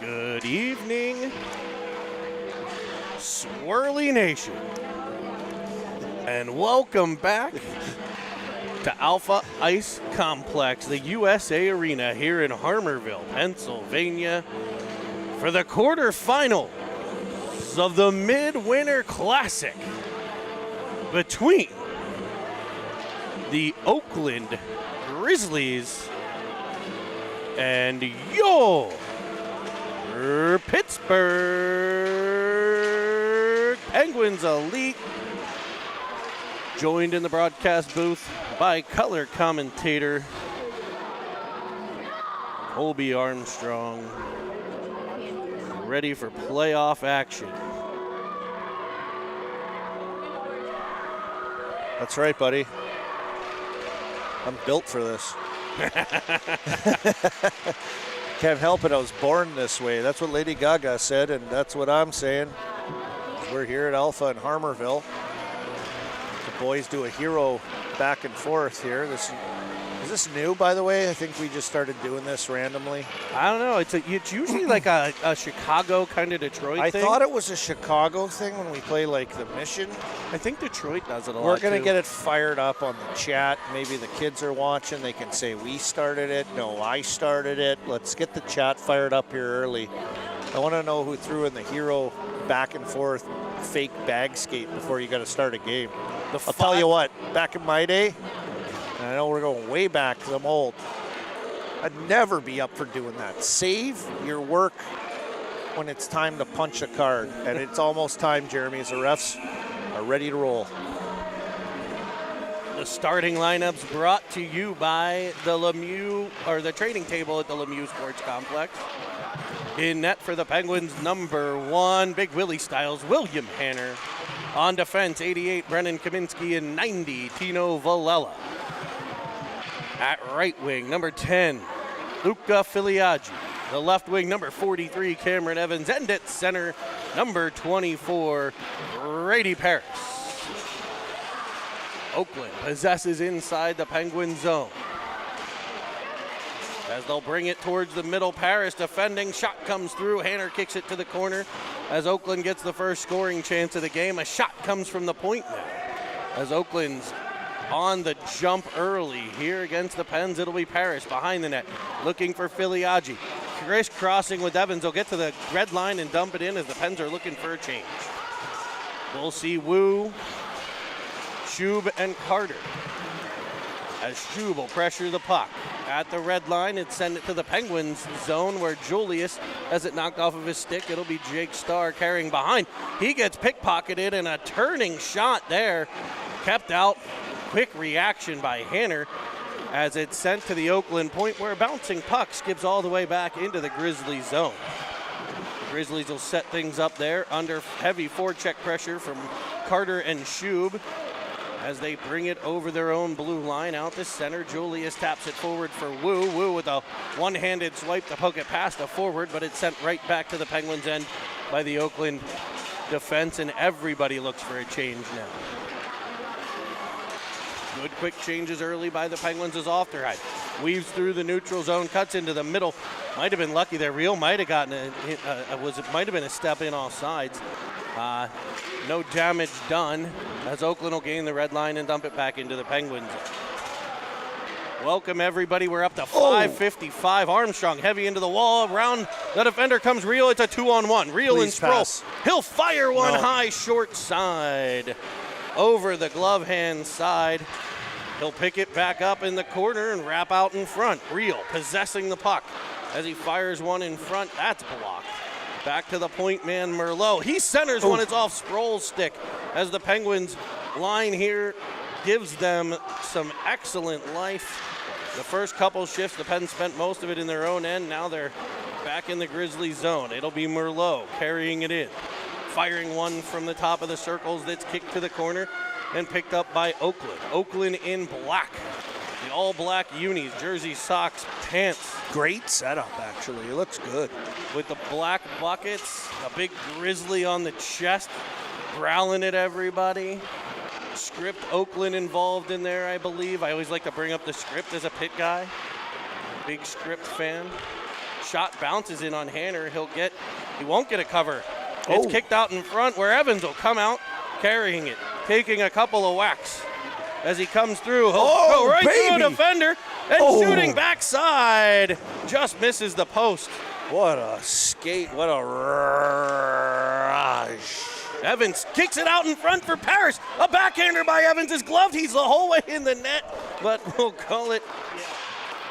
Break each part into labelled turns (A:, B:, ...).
A: Good evening, Swirly Nation, and welcome back to Alpha Ice Complex, the USA Arena here in Harmarville, Pennsylvania, for the quarterfinals of the Midwinter Classic between the Oakland Grizzlies and your Pittsburgh Penguins Elite, joined in the broadcast booth by color commentator Colby Armstrong, ready for playoff action.
B: That's right, buddy. I'm built for this. Can't help it. I was born this way. That's what Lady Gaga said, and that's what I'm saying. We're here at Alpha in Harmarville. The boys do a hero back and forth here. Is this new, by the way? I think we just started doing this randomly.
A: I don't know. It's usually like a Chicago kind of Detroit thing.
B: I thought it was a Chicago thing when we play like the Mission.
A: I think Detroit does it a lot.
B: We're going to get it fired up on the chat. Maybe the kids are watching. They can say we started it. No, I started it. Let's get the chat fired up here early. I want to know who threw in the hero back and forth fake bag skate before you got to start a game. I'll tell you what, back in my day, and I know we're going way back because I'm old, I'd never be up for doing that. Save your work when it's time to punch a card. And it's almost time, Jeremy, as the refs are ready to roll.
A: The starting lineups brought to you by the Lemieux, or the trading table at the Lemieux Sports Complex. In net for the Penguins, number 1, Big Willie Styles, William Hanner. On defense, 88, Brennan Kaminsky, and 90, Tino Valella. At right wing, number 10, Luca Filiaggi. The left wing, number 43, Cameron Evans. And at center, number 24, Brady Paris. Oakland possesses inside the Penguin zone. As they'll bring it towards the middle, Paris defending. Shot comes through. Hanner kicks it to the corner as Oakland gets the first scoring chance of the game. A shot comes from the point now. As Oakland's on the jump early here against the Pens, it'll be Paris behind the net, looking for Filiaggi. Crisscrossing with Evans. They'll get to the red line and dump it in as the Pens are looking for a change. We'll see Wu, Schub, and Carter. As Schub will pressure the puck. At the red line, it's send it to the Penguins zone where Julius has it knocked off of his stick. It'll be Jake Starr carrying behind. He gets pickpocketed, and a turning shot there kept out. Quick reaction by Hanner as it's sent to the Oakland point where a bouncing puck skips all the way back into the Grizzlies zone. The Grizzlies will set things up there under heavy forecheck pressure from Carter and Schub. As they bring it over their own blue line out the center, Julius taps it forward for Wu. Wu with a one-handed swipe to poke it past the forward, but it's sent right back to the Penguins' end by the Oakland defense, and everybody looks for a change now. Good quick changes early by the Penguins as Ofterheide weaves through the neutral zone, cuts into the middle. Might have been lucky there. Real might have gotten might have been a step in off sides. No damage done as Oakland will gain the red line and dump it back into the Penguins. Welcome everybody, we're up to 5:55. Armstrong heavy into the wall, around the defender comes Real. It's a 2-on-1. Real and Sproul. He'll fire one high short side over the glove hand side. He'll pick it back up in the corner and wrap out in front. Real possessing the puck as he fires one in front. That's blocked. Back to the point man, Merlot. He centers one. It's off Sproul's stick as the Penguins line here gives them some excellent life. The first couple shifts, the Pens spent most of it in their own end. Now they're back in the Grizzlies zone. It'll be Merlot carrying it in. Firing one from the top of the circles that's kicked to the corner and picked up by Oakland. Oakland in black. The all-black unis, jersey, socks, pants.
B: Great setup, actually. It looks good.
A: With the black buckets, a big grizzly on the chest, growling at everybody. Script Oakland involved in there, I believe. I always like to bring up the script as a pit guy. Big script fan. shot bounces in on Hanner. He won't get a cover. It's kicked out in front where Evans will come out carrying it, taking a couple of whacks. As he comes through, he'll go right through a defender and shooting backside. Just misses the post.
B: What a skate, what a rush.
A: Evans kicks it out in front for Paris. A backhander by Evans is gloved. He's the whole way in the net, but we'll call it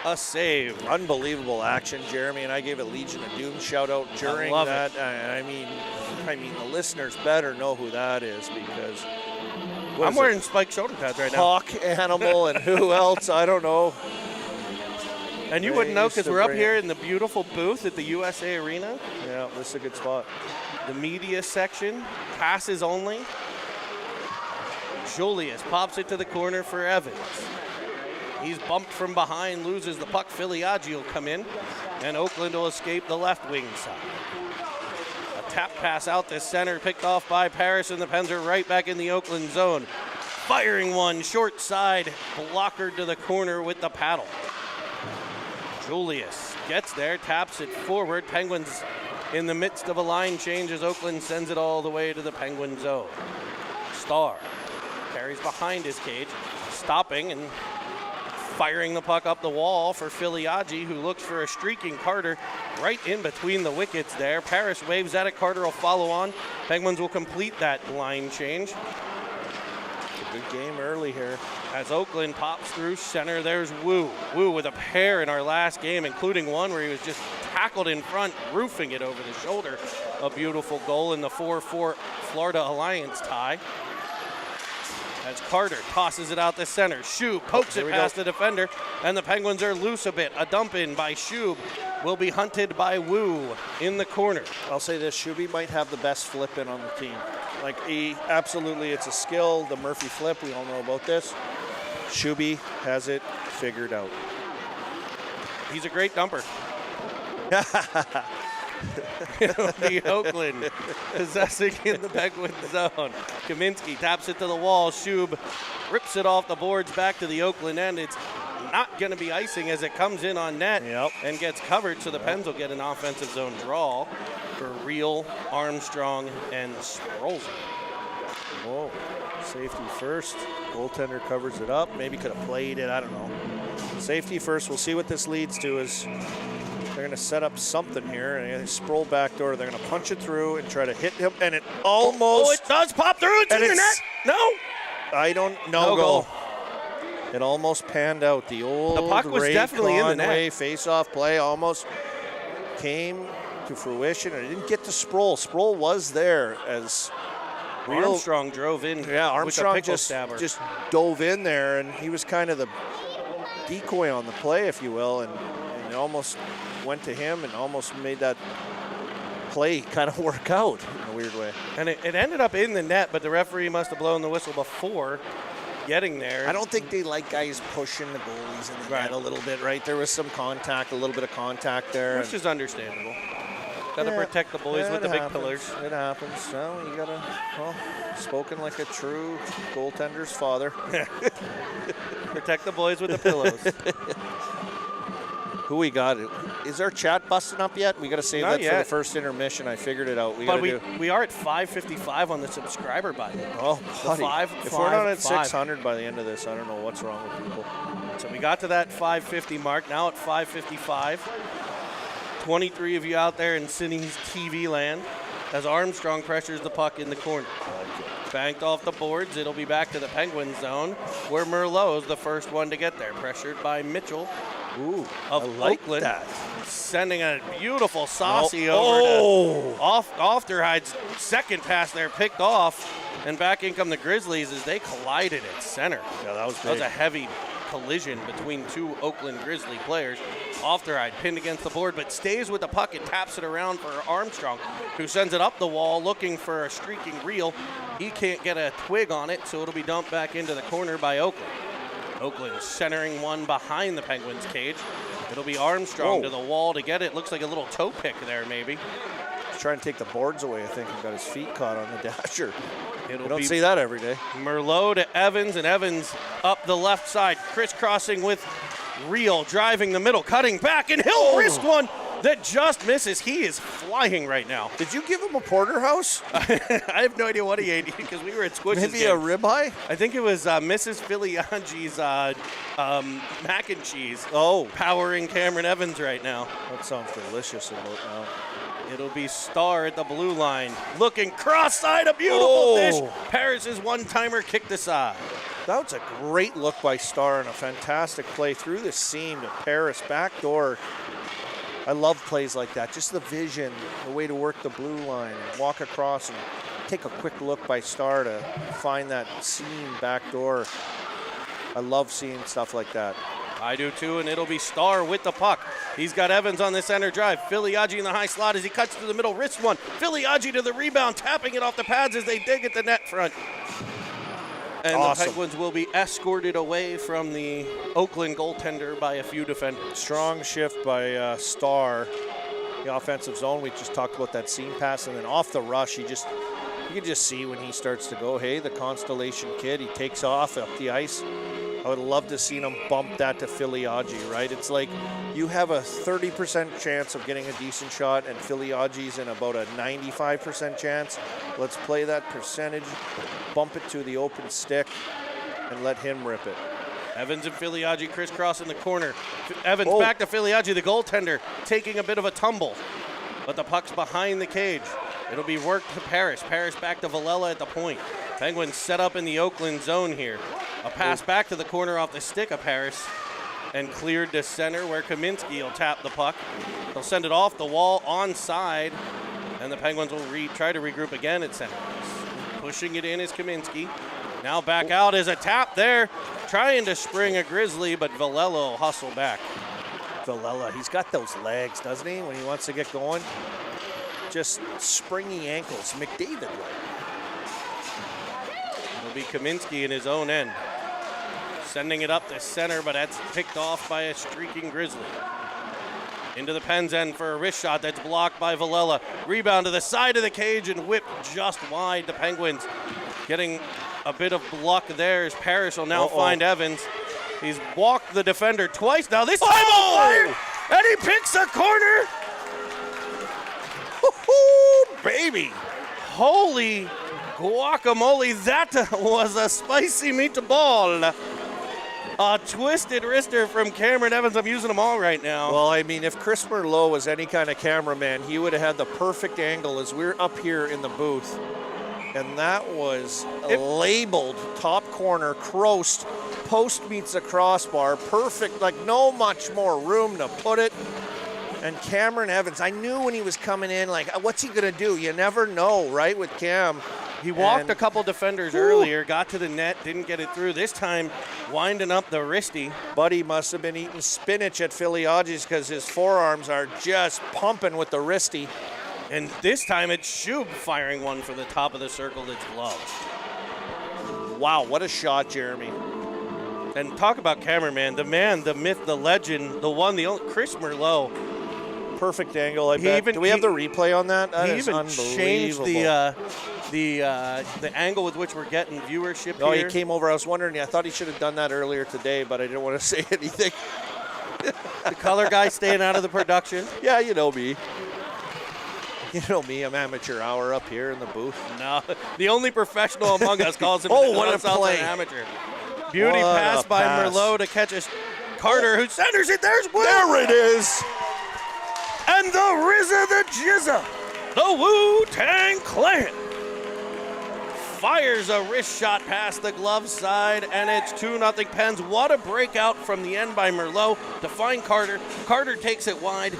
A: a save.
B: Unbelievable action, Jeremy, and I gave a Legion of Doom shout out during that. I mean, the listeners better know who that is because
A: I'm wearing spiked shoulder pads right now.
B: Hawk Animal and who else? I don't know.
A: And you wouldn't know because we're up here in the beautiful booth at the USA Arena.
B: Yeah, this is a good spot.
A: The media section, passes only. Julius pops it to the corner for Evans. He's bumped from behind, loses the puck. Filiaggi will come in, and Oakland will escape the left wing side. A tap pass out the center, picked off by Paris, and the Pens are right back in the Oakland zone. Firing one, short side, blocker to the corner with the paddle. Julius gets there, taps it forward. Penguins in the midst of a line change as Oakland sends it all the way to the Penguin zone. Starr carries behind his cage, stopping and firing the puck up the wall for Filiaggi, who looks for a streaking Carter right in between the wickets there. Paris waves at it. Carter will follow on. Penguins will complete that line change.
B: Good game early here.
A: As Oakland pops through center, there's Wu. Wu with a pair in our last game, including one where he was just tackled in front, roofing it over the shoulder. A beautiful goal in the 4-4 Florida Alliance tie. As Carter tosses it out the center. Shub pokes it past the defender, and the Penguins are loose a bit. A dump in by Shub will be hunted by Wu in the corner.
B: I'll say this, Shuby might have the best flip in on the team. Like, absolutely, it's a skill. The Murphy flip, we all know about this. Shuby has it figured out.
A: He's a great dumper. It'll be Oakland possessing in the Penguin zone. Kaminsky taps it to the wall. Shub rips it off the boards back to the Oakland end. It's not going to be icing as it comes in on net and gets covered, so the Pens will get an offensive zone draw for Reel, Armstrong, and Sprolzy.
B: Whoa, safety first. Goaltender covers it up. Maybe could have played it, I don't know. Safety first. We'll see what this leads to is they're going to set up something here. And Sproul backdoor. They're going to punch it through and try to hit him. And it almost.
A: Oh, it does pop through. It's in the net. No.
B: I don't know. No goal. It almost panned out. The
A: puck was definitely in the net.
B: Face-off play almost came to fruition. And it didn't get to Sproul. Sproul was there as
A: Armstrong drove in.
B: Yeah, Armstrong
A: with
B: just dove in there, and he was kind of the decoy on the play, if you will, and it almost went to him and almost made that play kind of work out in a weird way.
A: And it ended up in the net, but the referee must have blown the whistle before getting there.
B: I don't think they like guys pushing the goalies in the net a little bit, right? There was some contact, a little bit of contact there.
A: Which is understandable. Got to protect the boys with the big pillars.
B: It happens. So you got to, spoken like a true goaltender's father.
A: Protect the boys with the pillows.
B: Who we got? Is our chat busting up yet? We got to save
A: Not
B: that
A: yet.
B: for the first intermission. I figured it out.
A: We are at 555 on the subscriber button.
B: Oh, buddy. If we're not at
A: 5.
B: 600 by the end of this, I don't know what's wrong with people.
A: So we got to that 550 mark. Now at 555. 23 of you out there in Cine's TV land as Armstrong pressures the puck in the corner. Banked off the boards. It'll be back to the Penguin zone where Merlot is the first one to get there. Pressured by Mitchell of Oakland.
B: That.
A: Sending a beautiful saucy over to Ofterhide's second pass there picked off. And back in come the Grizzlies as they collided at center.
B: Yeah, that was big.
A: That was a heavy collision between two Oakland Grizzly players. Ofterhide pinned against the board, but stays with the puck and taps it around for Armstrong, who sends it up the wall looking for a streaking Reel. He can't get a twig on it, so it'll be dumped back into the corner by Oakland. Oakland centering one behind the Penguins' cage. It'll be Armstrong to the wall to get it. Looks like a little toe pick there, maybe.
B: He's trying to take the boards away, I think, and got his feet caught on the dasher. You don't
A: be
B: see that every day.
A: Merlot to Evans, and Evans up the left side, crisscrossing with Reel, driving the middle, cutting back, and he'll wrist one that just misses. He is flying right now.
B: Did you give him a porterhouse?
A: I have no idea what he ate because we were at Squish's
B: Maybe a ribeye?
A: I think it was Mrs. Filiaggi's mac and cheese.
B: Oh.
A: Powering Cameron Evans right now.
B: That sounds delicious about now.
A: It'll be Starr at the blue line. Looking cross-side, a beautiful dish. Paris's one-timer kicked aside.
B: That was a great look by Starr and a fantastic play through the seam to Paris, backdoor. I love plays like that. Just the vision, the way to work the blue line and walk across and take a quick look by Starr to find that seam backdoor. I love seeing stuff like that.
A: I do too, and it'll be Starr with the puck. He's got Evans on the center drive. Filiaggi in the high slot as he cuts to the middle, wrist one. Filiaggi to the rebound, tapping it off the pads as they dig at the net front. And
B: awesome.
A: The Penguins will be escorted away from the Oakland goaltender by a few defenders.
B: Strong shift by Starr. The offensive zone, we just talked about that seam pass, and then off the rush, you can just see when he starts to go, hey, the Constellation kid, he takes off up the ice. I would love to see him bump that to Filiaggi, right? It's like you have a 30% chance of getting a decent shot, and Filiaggi's in about a 95% chance. Let's play that percentage, bump it to the open stick, and let him rip it.
A: Evans and Filiaggi crisscross in the corner. Evans back to Filiaggi, the goaltender, taking a bit of a tumble. But the puck's behind the cage. It'll be worked to Paris. Paris back to Villela at the point. Penguins set up in the Oakland zone here. A pass back to the corner off the stick of Paris and cleared to center where Kaminsky will tap the puck. They'll send it off the wall onside, and the Penguins will try to regroup again at center. Pushing it in is Kaminsky. Now back out is a tap there, trying to spring a Grizzly, but Villela will hustle back.
B: Villela, he's got those legs, doesn't he, when he wants to get going? Just springy ankles, McDavid-like.
A: It'll be Kaminsky in his own end. Sending it up to center, but that's picked off by a streaking Grizzly. Into the Pens end for a wrist shot that's blocked by Villela. Rebound to the side of the cage and whipped just wide. The Penguins getting a bit of luck there as Paris will now find Evans. He's walked the defender twice now. This time fired, and he picks a corner.
B: Baby.
A: Holy guacamole, that was a spicy meatball. A twisted wrister from Cameron Evans. I'm using them all right now.
B: Well, I mean, if Chris Merlot was any kind of cameraman, he would have had the perfect angle as we're up here in the booth. And that was labeled top corner, Crost, post meets the crossbar, perfect, like no much more room to put it. And Cameron Evans, I knew when he was coming in, like, what's he going to do? You never know, right, with Cam.
A: He walked a couple defenders earlier, got to the net, didn't get it through. This time, winding up the wristy.
B: Buddy must have been eating spinach at Filiaggi's because his forearms are just pumping with the wristy.
A: And this time, it's Shub firing one for the top of the circle that's gloved.
B: Wow, what a shot, Jeremy.
A: And talk about cameraman, the man, the myth, the legend, the one, the only, Chris Merlot.
B: Perfect angle, I bet. Do we have the replay on that? That is unbelievable.
A: He even changed the angle with which we're getting viewership here.
B: Oh, he came over. I was wondering, I thought he should have done that earlier today, but I didn't want to say anything.
A: The color guy staying out of the production.
B: Yeah, you know me. You know me, I'm amateur hour up here in the booth.
A: No, the only professional among us calls him
B: what a play.
A: An amateur. Beauty pass by Merlot to catch us. Carter, who centers it. There's Will.
B: There it is.
A: And the RZA the Jizza, the Wu-Tang Clan, fires a wrist shot past the glove side, and it's 2-0 Pens. What a breakout from the end by Merlot to find Carter. Carter takes it wide,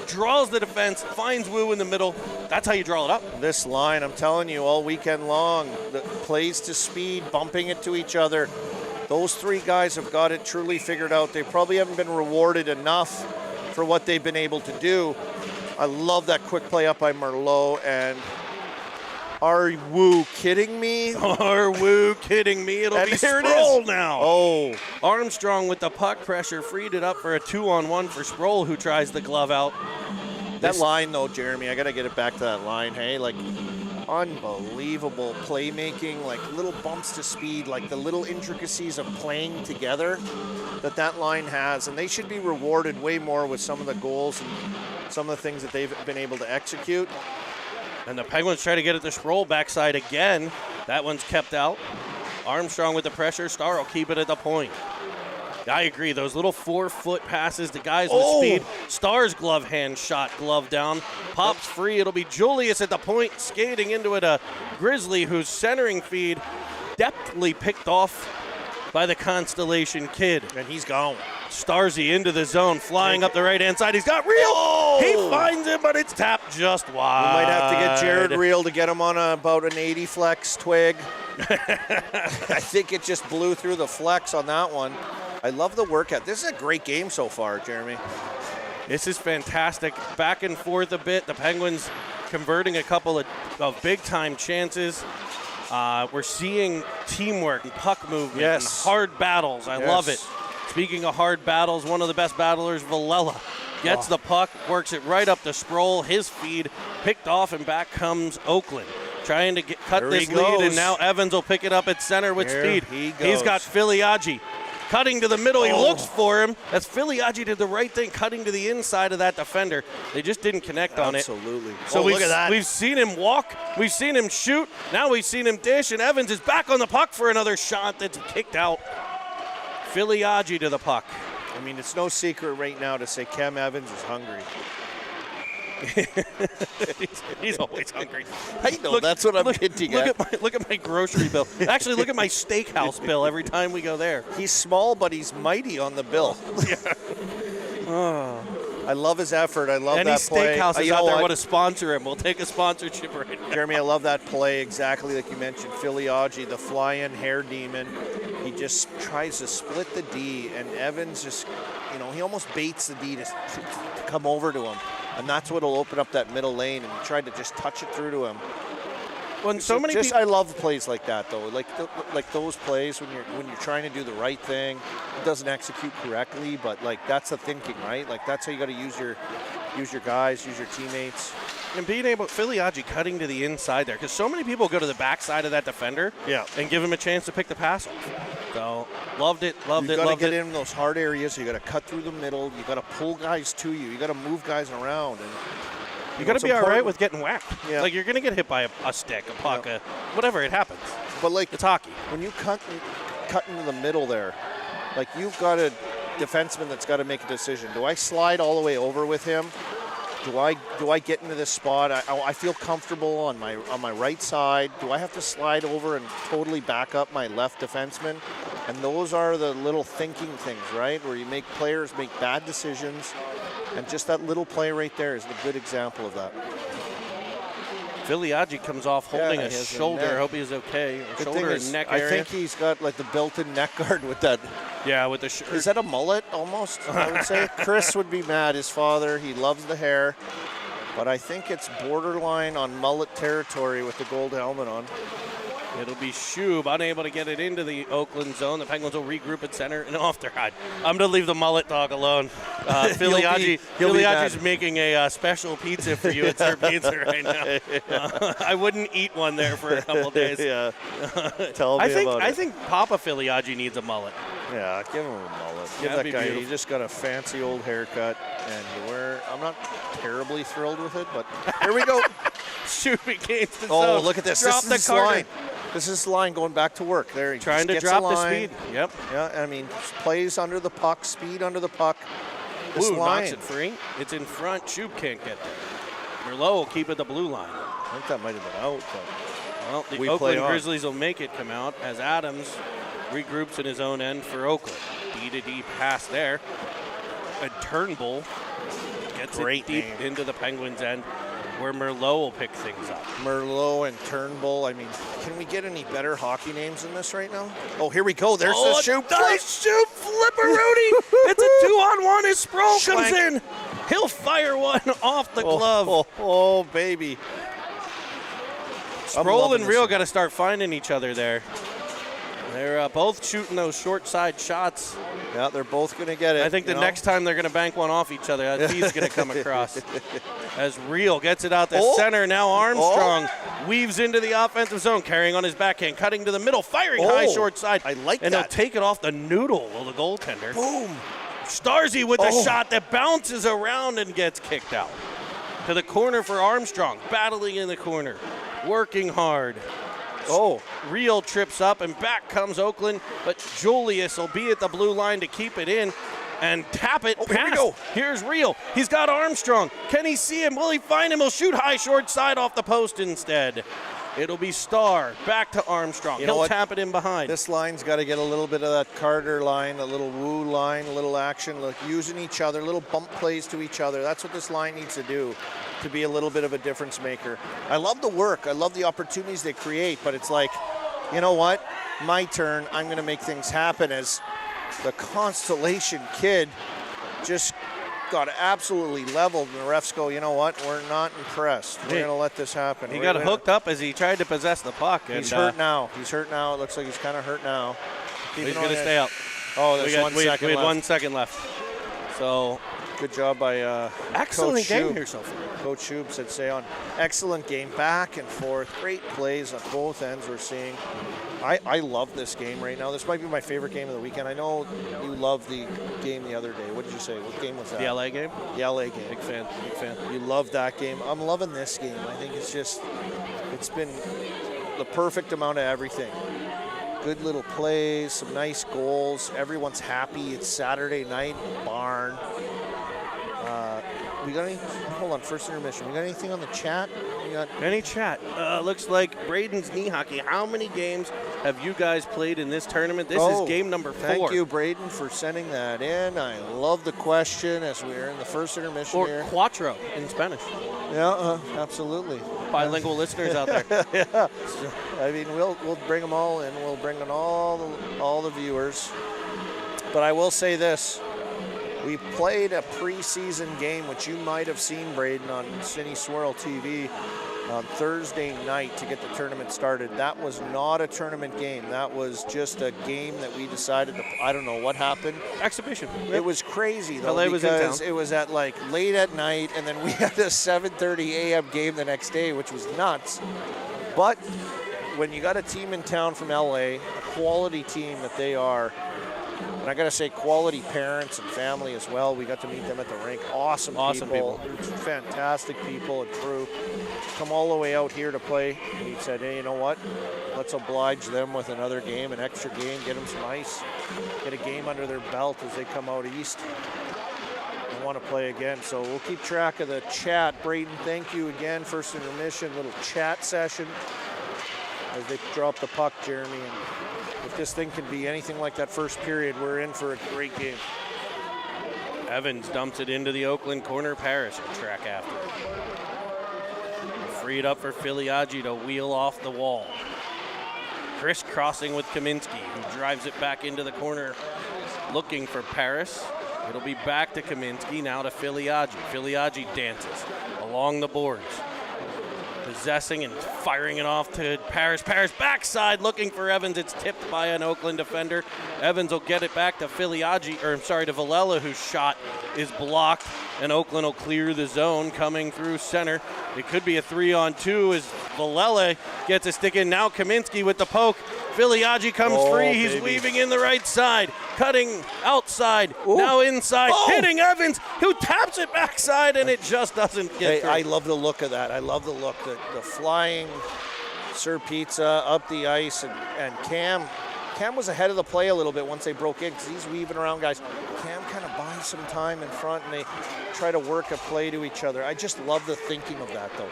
A: draws the defense, finds Wu in the middle. That's how you draw it up.
B: This line, I'm telling you, all weekend long, the plays to speed, bumping it to each other. Those three guys have got it truly figured out. They probably haven't been rewarded enough for what they've been able to do. I love that quick play up by Merlot, and are Wu kidding me?
A: Are Wu kidding me? It'll be Sproul now.
B: Oh.
A: Armstrong with the puck pressure freed it up for a 2-on-1 for Sproul, who tries the glove out.
B: That line though, Jeremy, I gotta get it back to that line. Hey, like unbelievable playmaking, like little bumps to speed, like the little intricacies of playing together that line has. And they should be rewarded way more with some of the goals and some of the things that they've been able to execute.
A: And the Penguins try to get it to Sproul backside again. That one's kept out. Armstrong with the pressure. Starr will keep it at the point. I agree. Those little 4-foot passes to guys with speed. Starr's glove hand shot, glove down. Pops free. It'll be Julius at the point, skating into it. A Grizzly whose centering feed deftly picked off by the Constellation kid.
B: And he's gone.
A: Starzy into the zone, flying up the right-hand side. He's got Reel. He finds him, but it's tapped just wide.
B: We might have to get Jared Reel to get him on about an 80 flex twig. I think it just blew through the flex on that one. I love the workout. This is a great game so far, Jeremy.
A: This is fantastic. Back and forth a bit. The Penguins converting a couple of big-time chances. We're seeing teamwork and puck movement and hard battles. I love it. Speaking of hard battles, one of the best battlers, Villela, gets the puck, works it right up to Sproul. His feed picked off, and back comes Oakland. Trying to cut this lead, and now Evans will pick it up at center with speed. He's got Filiaggi cutting to the middle. He looks for him. That's Filiaggi did the right thing, cutting to the inside of that defender. They just didn't connect on it.
B: Absolutely.
A: So
B: look at that.
A: We've seen him walk. We've seen him shoot. Now we've seen him dish, and Evans is back on the puck for another shot that's kicked out. Filiaggi to the puck.
B: I mean, it's no secret right now to say Cam Evans is hungry.
A: He's always hungry.
B: I know, that's what I'm hinting at.
A: Look at my grocery bill. Actually, look at my steakhouse bill every time we go there.
B: He's small, but he's mighty on the bill. I love his effort. I love that play.
A: Any steakhouses out there want to sponsor him, we'll take a sponsorship right now.
B: Jeremy, I love that play, exactly like you mentioned. Filiaggi, the fly-in hair demon. He just tries to split the D, and Evans just, he almost baits the D to come over to him. And that's what will open up that middle lane, and he tried to just touch it through to him.
A: When so many people,
B: I love plays like that, though. Like those plays when you're trying to do the right thing, it doesn't execute correctly, but that's the thinking, right? Like that's how you got to use your guys, use your teammates.
A: And being able, Filiaggi cutting to the inside there, because so many people go to the backside of that defender and give him a chance to pick the pass off. So, loved it.
B: You got to get in those hard areas. You got to cut through the middle. You got to pull guys to you. You got to move guys around. And
A: you got to be all right with getting whacked.
B: Yeah.
A: Like, you're going to get hit by a stick, a puck, whatever, it happens.
B: But,
A: it's hockey.
B: When you cut into the middle there, you've got a defenseman that's got to make a decision. Do I slide all the way over with him? Do I get into this spot? I feel comfortable on my right side. Do I have to slide over and totally back up my left defenseman? And those are the little thinking things, right? Where you make players make bad decisions. And just that little play right there is a good example of that.
A: Filiaggi comes off holding a shoulder. I hope he's okay. Shoulder and neck area.
B: I think he's got the built-in neck guard with that.
A: Yeah, with the shirt.
B: Is that a mullet almost, I would say? Chris would be mad, his father. He loves the hair. But I think it's borderline on mullet territory with the gold helmet on.
A: It'll be Shub unable to get it into the Oakland zone. The Penguins will regroup at center and off their hide. I'm going to leave the mullet dog alone. Filiaggi's making a special pizza for you at Sir Pizza right now. I wouldn't eat one there for a couple days.
B: Tell me about it.
A: I think Papa Filiaggi needs a mullet.
B: Yeah, give him a mullet. Give that guy. He just got a fancy old haircut, and I'm not terribly thrilled with it, but here we go.
A: Shub against the
B: zone.
A: Oh,
B: look at this.
A: Drop
B: this is the line. This is the line going back to work. There he
A: trying to drop the speed. Yep.
B: Yeah, I mean, plays under the puck, speed under the puck.
A: This line knocks it free. It's in front. Shub can't get there. Merlot will keep it the blue line.
B: I think that might have been out, but
A: well, the Oakland Grizzlies will make it come out as Adams regroups in his own end for Oakland. D-to-D pass there. And Turnbull gets it deep into the Penguins' end, where Merlot will pick things up.
B: Merlot and Turnbull. I mean, can we get any better hockey names than this right now? Oh, here we go. There's the Shub.
A: Nice Shub flipperoonie. It's a 2-on-1 as Sproul comes in. He'll fire one off the glove.
B: Oh, baby.
A: Sproul and Reel got to start finding each other there. They're both shooting those short side shots.
B: Yeah, they're both going to get it.
A: I think the next time they're going to bank one off each other, that feed's going to come across. As Reel gets it out the center. Now Armstrong weaves into the offensive zone, carrying on his backhand, cutting to the middle, firing high short side.
B: I like
A: and
B: that.
A: he'll take it off the noodle of the goaltender.
B: Boom.
A: Starzy with a shot that bounces around and gets kicked out. To the corner for Armstrong, battling in the corner, working hard. Reel trips up and back comes Oakland, but Julius will be at the blue line to keep it in and tap it.
B: Here we go.
A: Here's Reel. He's got Armstrong. Can he see him? Will he find him? He'll shoot high short side off the post instead. It'll be Starr back to Armstrong. He'll tap it in behind.
B: This line's got to get a little bit of that Carter line, a little Woo line, a little action, using each other, little bump plays to each other. That's what this line needs to do to be a little bit of a difference maker. I love the work. I love the opportunities they create, but it's like, you know what? My turn. I'm going to make things happen as the Constellation kid just got absolutely leveled, and the refs go, you know what? We're not impressed. We're going to let this happen.
A: He got hooked up as he tried to possess the puck.
B: He's hurt now. He's hurt now. It looks like he's kind of hurt now.
A: He's going to stay up.
B: Oh, there's 1 second
A: we had
B: left.
A: 1 second left. So
B: good job by
A: excellent
B: Coach
A: game
B: Shub.
A: here so far.
B: Coach Shub said say on. Excellent game, back and forth. Great plays on both ends we're seeing. I love this game right now. This might be my favorite game of the weekend. I know you loved the game the other day. What did you say? What game was that?
A: The LA game?
B: The LA game.
A: Big fan.
B: You loved that game. I'm loving this game. I think it's been the perfect amount of everything. Good little plays, some nice goals. Everyone's happy. It's Saturday night, barn. We got any? Hold on, first intermission. We got anything on the chat?
A: Any chat? Looks like Braden's knee hockey. How many games have you guys played in this tournament? This is game number 4.
B: Thank you, Braden, for sending that in. I love the question as we're in the first intermission
A: or
B: here.
A: cuatro in Spanish.
B: Yeah, absolutely.
A: Bilingual listeners out there.
B: Yeah. I mean, we'll bring them all in. We'll bring in all the viewers. But I will say this. We played a preseason game, which you might have seen, Braden, on Cine Swirl TV on Thursday night to get the tournament started. That was not a tournament game. That was just a game that we decided to, I don't know what happened.
A: Exhibition.
B: It was crazy, though,
A: LA was in
B: because
A: town.
B: it was at like late at night, and then we had a 7:30 a.m. game the next day, which was nuts. But when you got a team in town from LA, a quality team that they are, and I got to say, quality parents and family as well. We got to meet them at the rink. Awesome people. Fantastic people and crew. Come all the way out here to play. And he said, hey, you know what? Let's oblige them with another game, an extra game, get them some ice, get a game under their belt as they come out east and want to play again. So we'll keep track of the chat. Braden, thank you again. First intermission, little chat session as they drop the puck, Jeremy. And if this thing can be anything like that first period, we're in for a great game.
A: Evans dumps it into the Oakland corner. Parrish will track after. Freed up for Filiaggi to wheel off the wall. Crisscrossing with Kaminsky, who drives it back into the corner, looking for Paris. It'll be back to Kaminsky, now to Filiaggi. Filiaggi dances along the boards, possessing and firing it off to Paris. Paris backside looking for Evans. It's tipped by an Oakland defender. Evans will get it back to to Villela, whose shot is blocked, and Oakland will clear the zone coming through center. It could be a 3-on-2 as Villela gets a stick in. Now Kaminsky with the poke. Filiaggi comes free. He's weaving in the right side, cutting outside, now inside, hitting Evans, who taps it backside, and it just doesn't get through.
B: I love the look of that. I love the look, the flying Sir Pizza up the ice, and Cam was ahead of the play a little bit once they broke in because he's weaving around guys. Cam kind of buys some time in front, and they try to work a play to each other. I just love the thinking of that, though.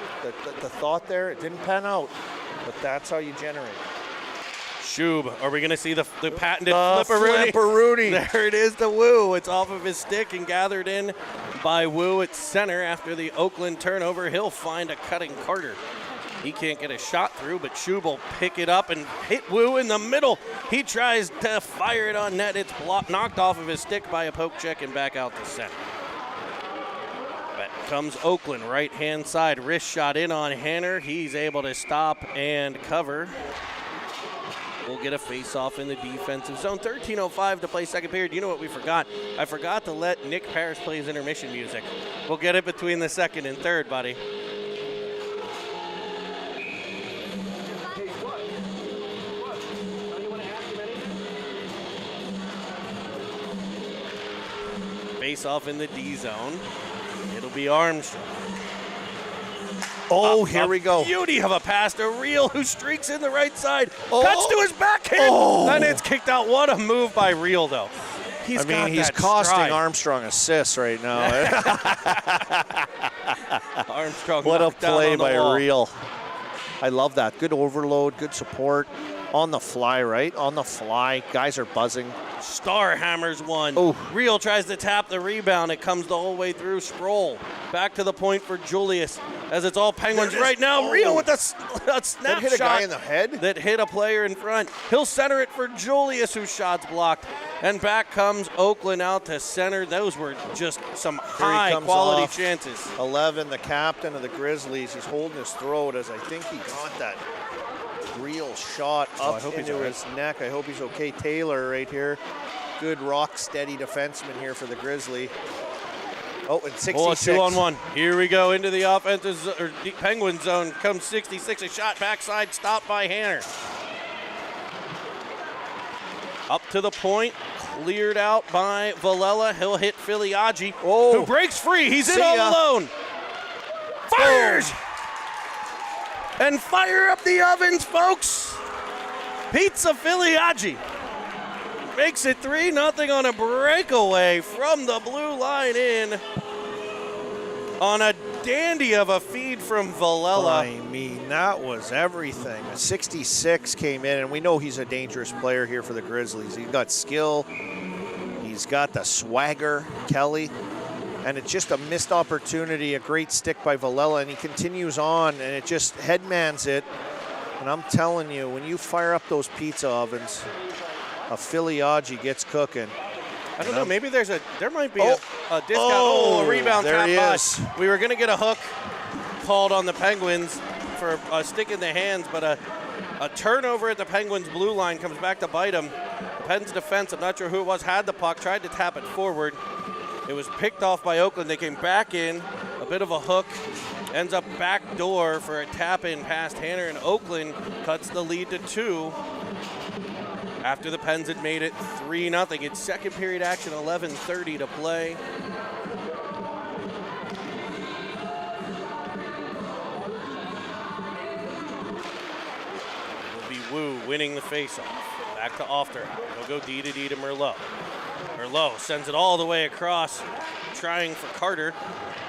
B: The thought there, it didn't pan out, but that's how you generate.
A: Shub, are we going to see the patented flipperoonie?
B: Flipperoonie.
A: There it is, the Woo. It's off of his stick and gathered in by Woo at center after the Oakland turnover. He'll find a cutting Carter. He can't get a shot through, but Shub will pick it up and hit Woo in the middle. He tries to fire it on net. It's knocked off of his stick by a poke check and back out to center. But comes Oakland, right-hand side. Wrist shot in on Hanner. He's able to stop and cover. will get a face-off in the defensive zone. 13:05 to play second period. You know what we forgot? I forgot to let Nick Parrish play his intermission music. We'll get it between the second and third, buddy. Face-off in the D zone. It'll be Armstrong.
B: Oh, here we go.
A: Beauty of a pass to Reel, who streaks in the right side. Cuts to his backhand, and it's kicked out. What a move by Reel, though.
B: He's costing stride. Armstrong assists right now.
A: Armstrong.
B: What a play by
A: wall.
B: Reel. I love that. Good overload, good support. On the fly, right? On the fly. Guys are buzzing.
A: Star hammers one.
B: Oh.
A: Reel tries to tap the rebound. It comes the whole way through. Sproul back to the point for Julius as it's all Penguins right now. Reel with a snap
B: that hit
A: shot
B: a guy in the head?
A: that hit a player in front. He'll center it for Julius, whose shot's blocked. And back comes Oakland out to center. Those were just some high-quality chances.
B: 11, the captain of the Grizzlies. He's holding his throat as I think he got that real shot up into his neck. I hope he's okay. Taylor right here. Good rock steady defenseman here for the Grizzly. Oh, and 66.
A: Oh, 2-on-1. Here we go into the offensive or Penguin zone. Comes 66. A shot backside, stopped by Hanner. Up to the point. Cleared out by Villela. He'll hit Filiaggi, who breaks free. He's in all alone. Fires! And fire up the ovens, folks. Pizza Filiaggi makes it 3-0 on a breakaway from the blue line in on a dandy of a feed from Villela.
B: I mean, that was everything. A 66 came in, and we know he's a dangerous player here for the Grizzlies. He's got skill. He's got the swagger, Kelly. And it's just a missed opportunity, a great stick by Villela, and he continues on, and it just headmans it. And I'm telling you, when you fire up those pizza ovens, a Filiaggi gets cooking.
A: I don't know, maybe there might be a discount. A rebound
B: there he
A: tap
B: is.
A: by. We were going to get a hook called on the Penguins for a stick in the hands, but a turnover at the Penguins' blue line comes back to bite him. The Pens defense, I'm not sure who it was, had the puck, tried to tap it forward. It was picked off by Oakland. They came back in, a bit of a hook, ends up back door for a tap-in past Hanner, and Oakland cuts the lead to 2 after the Pens had made it 3-0. It's second period action, 11:30 to play. It'll be Wu winning the faceoff. Back to Ofterhout. He'll go D to D to Merlot. Merlot sends it all the way across, trying for Carter.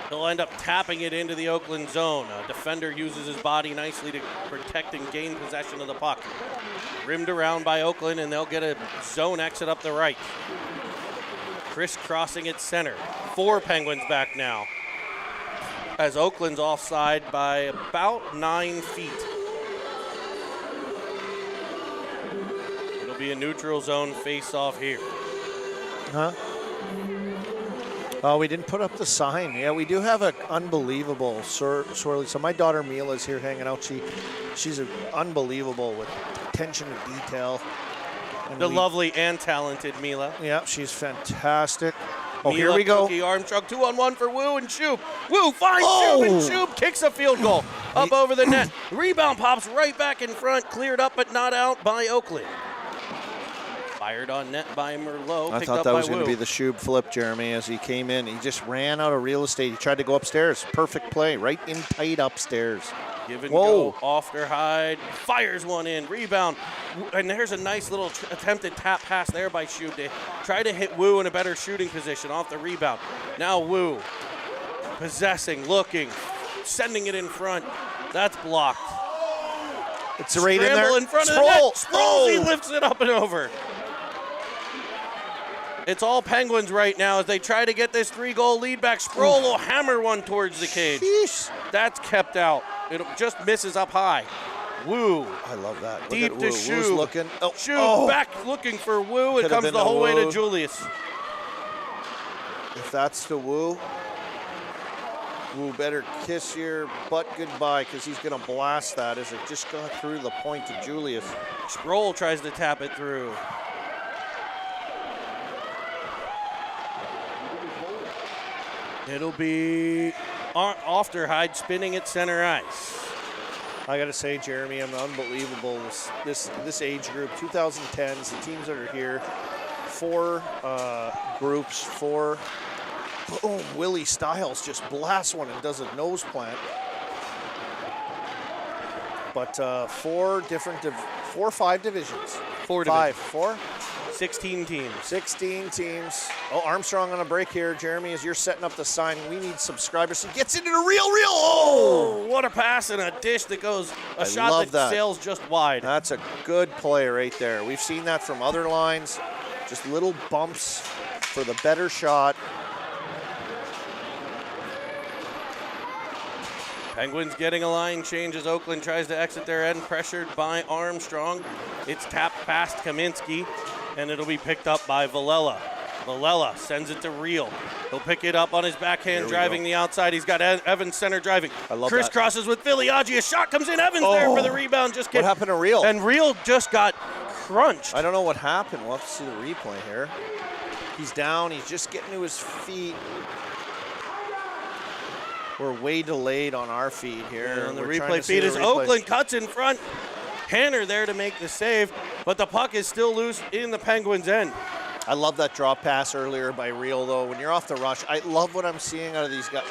A: He'll end up tapping it into the Oakland zone. A defender uses his body nicely to protect and gain possession of the puck. Rimmed around by Oakland, and they'll get a zone exit up the right. Crisscrossing at center. 4 Penguins back now, as Oakland's offside by about 9 feet. It'll be a neutral zone face-off here.
B: Huh? Oh, we didn't put up the sign. Yeah, we do have an unbelievable swirly. So my daughter Mila's here hanging out. She's unbelievable with attention to detail. And
A: the lovely and talented Mila.
B: Yeah, she's fantastic. Oh,
A: Mila,
B: here we go.
A: Cookie Armstrong, 2-on-1 for Wu and Shoup. Wu finds Shoup, and Shoup kicks a field goal up over the net. Rebound pops right back in front, cleared up but not out by Oakland. Fired on net by Merlot.
B: I thought that was going to be the Shoup flip, Jeremy, as he came in. He just ran out of real estate. He tried to go upstairs. Perfect play, right in tight upstairs.
A: Give and go, Ofterhide fires one in, rebound, and there's a nice little attempted tap pass there by Shoup to try to hit Wu in a better shooting position off the rebound. Now Wu possessing, looking, sending it in front. That's blocked.
B: It's right in there.
A: Scramble in front of the net. Sproul, he lifts it up and over. It's all Penguins right now as they try to get this 3-goal lead back. Sproul will hammer one towards the cage.
B: Sheesh.
A: That's kept out. It just misses up high. Wu.
B: I love that. Look
A: deep
B: at
A: to
B: Wu.
A: Shoup.
B: Wu's looking.
A: Shoup back looking for Wu. It comes the whole way to Julius.
B: If that's the Wu. Ooh, better kiss your butt goodbye because he's going to blast that as it just got through the point to Julius.
A: Sproul tries to tap it through. It'll be Ofterhide spinning at center ice.
B: I got to say, Jeremy, I'm unbelievable. This age group, 2010s, the teams that are here, 4 groups, 4. Boom, Willie Stiles just blasts one and does a nose plant. But 4 or 5 divisions.
A: 4
B: 5,
A: divisions.
B: 4?
A: 16 teams.
B: 16 teams. Oh, Armstrong on a break here. Jeremy, as you're setting up the signing, we need subscribers. He gets into the reel. Oh!
A: What a pass and a dish that goes, a shot
B: love that.
A: sails just wide.
B: That's a good play right there. We've seen that from other lines. Just little bumps for the better shot.
A: Penguins getting a line change as Oakland tries to exit their end, pressured by Armstrong. It's tapped past Kaminsky, and it'll be picked up by Villela. Villela sends it to Reel. He'll pick it up on his backhand, driving the outside. He's got Evans center driving.
B: I love
A: Chris
B: that.
A: crosses with Filiaggi. A shot comes in. Evans there for the rebound. Just kidding.
B: What happened to Reel?
A: And Reel just got crunched.
B: I don't know what happened. We'll have to see the replay here. He's down. He's just getting to his feet. We're way delayed on our feed here.
A: And on the
B: We're trying
A: replay
B: to see
A: feed
B: the
A: is
B: replay.
A: Oakland cuts in front. Hanner there to make the save, but the puck is still loose in the Penguins' end.
B: I love that drop pass earlier by Reel, though. When you're off the rush, I love what I'm seeing out of these guys.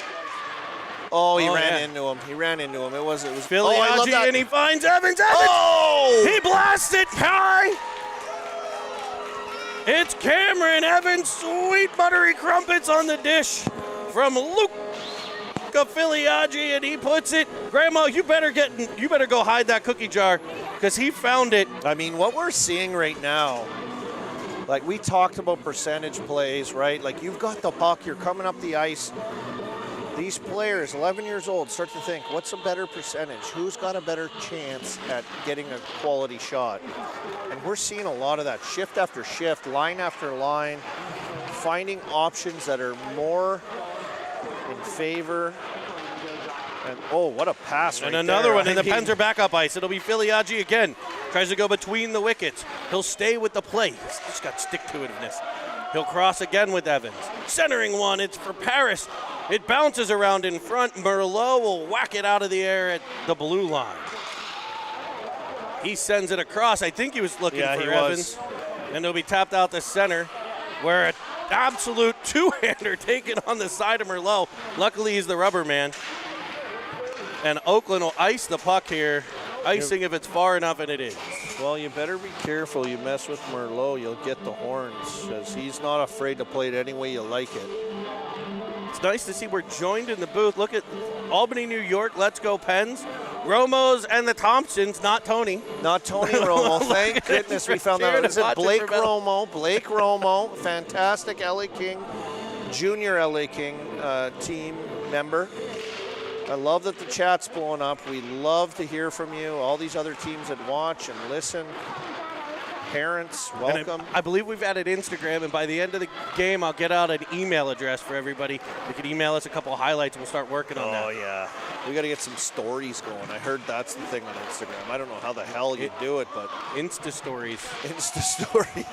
B: Oh, he ran into him. He ran into him. It was
A: Filiaggi, and he finds Evans.
B: Oh!
A: He blasts it high. It's Cameron Evans. Sweet buttery crumpets on the dish from Luke Filiaggi, and he puts it. Grandma, you better go hide that cookie jar because he found it.
B: I mean, what we're seeing right now, like we talked about percentage plays, right? Like you've got the puck, you're coming up the ice. These players, 11 years old, start to think, what's a better percentage? Who's got a better chance at getting a quality shot? And we're seeing a lot of that shift after shift, line after line, finding options that are more in favor. And oh, what a pass right there.
A: And another one, and the Pens are back up ice. It'll be Filiaggi again. Tries to go between the wickets. He'll stay with the play. He's just got stick-to-itiveness. He'll cross again with Evans. Centering one, it's for Paris. It bounces around in front. Merlot will whack it out of the air at the blue line. He sends it across. I think he was looking for Evans. And it'll be tapped out to center, where an absolute two-hander taken on the side of Merlot. Luckily, he's the rubber man. And Oakland will ice the puck here. Icing if it's far enough, and it is.
B: Well, you better be careful. You mess with Merlot, you'll get the horns, because he's not afraid to play it any way you like it.
A: It's nice to see we're joined in the booth. Look at Albany, New York. Let's go Pens. Romo's and the Thompsons, not Tony.
B: Not Tony Romo. Thank goodness we found that out. Is it Blake Romo? Blake Romo, fantastic LA King, junior LA King team member. I love that the chat's blowing up. We love to hear from you. All these other teams that watch and listen. Parents, welcome.
A: I believe we've added Instagram, and by the end of the game, I'll get out an email address for everybody. You can email us a couple of highlights, and we'll start working on that.
B: Oh, yeah. We got to get some stories going. I heard that's the thing on Instagram. I don't know how the hell you do it, but...
A: Insta stories.
B: Insta story.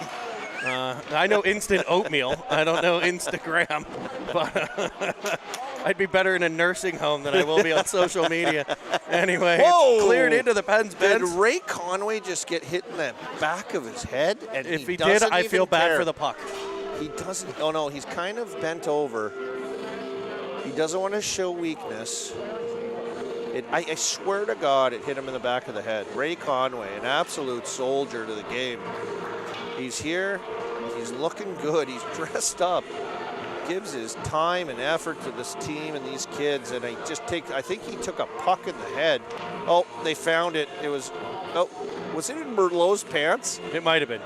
A: I know instant oatmeal. I don't know Instagram. But I'd be better in a nursing home than I will be on social media. Anyway, it's cleared into the Pens bench.
B: Did Ray Conway just get hit in the back of his head? And
A: if he did, I feel bad for the puck.
B: He doesn't. Oh, no, he's kind of bent over. He doesn't want to show weakness. I swear to God, it hit him in the back of the head. Ray Conway, an absolute soldier to the game. He's here. He's looking good. He's dressed up. Gives his time and effort to this team and these kids. And I think he took a puck in the head. Oh, they found it. Was it in Merlot's pants?
A: It might have been.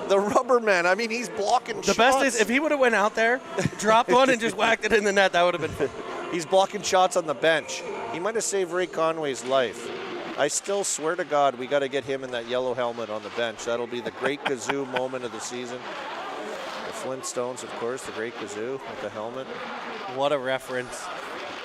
B: The rubber man. I mean, he's blocking shots.
A: The best is if he would have went out there, dropped one, and just whacked it in the net, that would have been.
B: He's blocking shots on the bench. He might have saved Ray Conway's life. I still swear to God, we got to get him in that yellow helmet on the bench. That'll be the great Gazoo moment of the season. The Flintstones, of course, the great Gazoo with the helmet.
A: What a reference.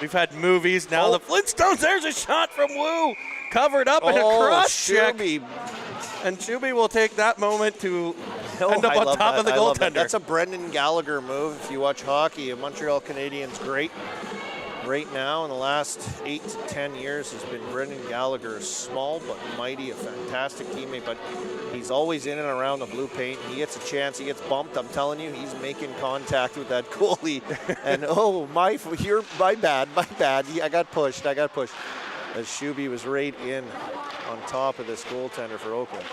A: We've had movies. Now the Flintstones. There's a shot from Wu. Covered up in a cross check. And Shuby will take that moment to end up on top of the goaltender.
B: That's a Brendan Gallagher move. If you watch hockey, a Montreal Canadiens great right now in the last 8 to 10 years has been Brendan Gallagher. Small but mighty, a fantastic teammate, but he's always in and around the blue paint. He gets a chance, he gets bumped. I'm telling you, he's making contact with that goalie. And my bad. I got pushed. As Shuby was right in on top of this goaltender for Oakland.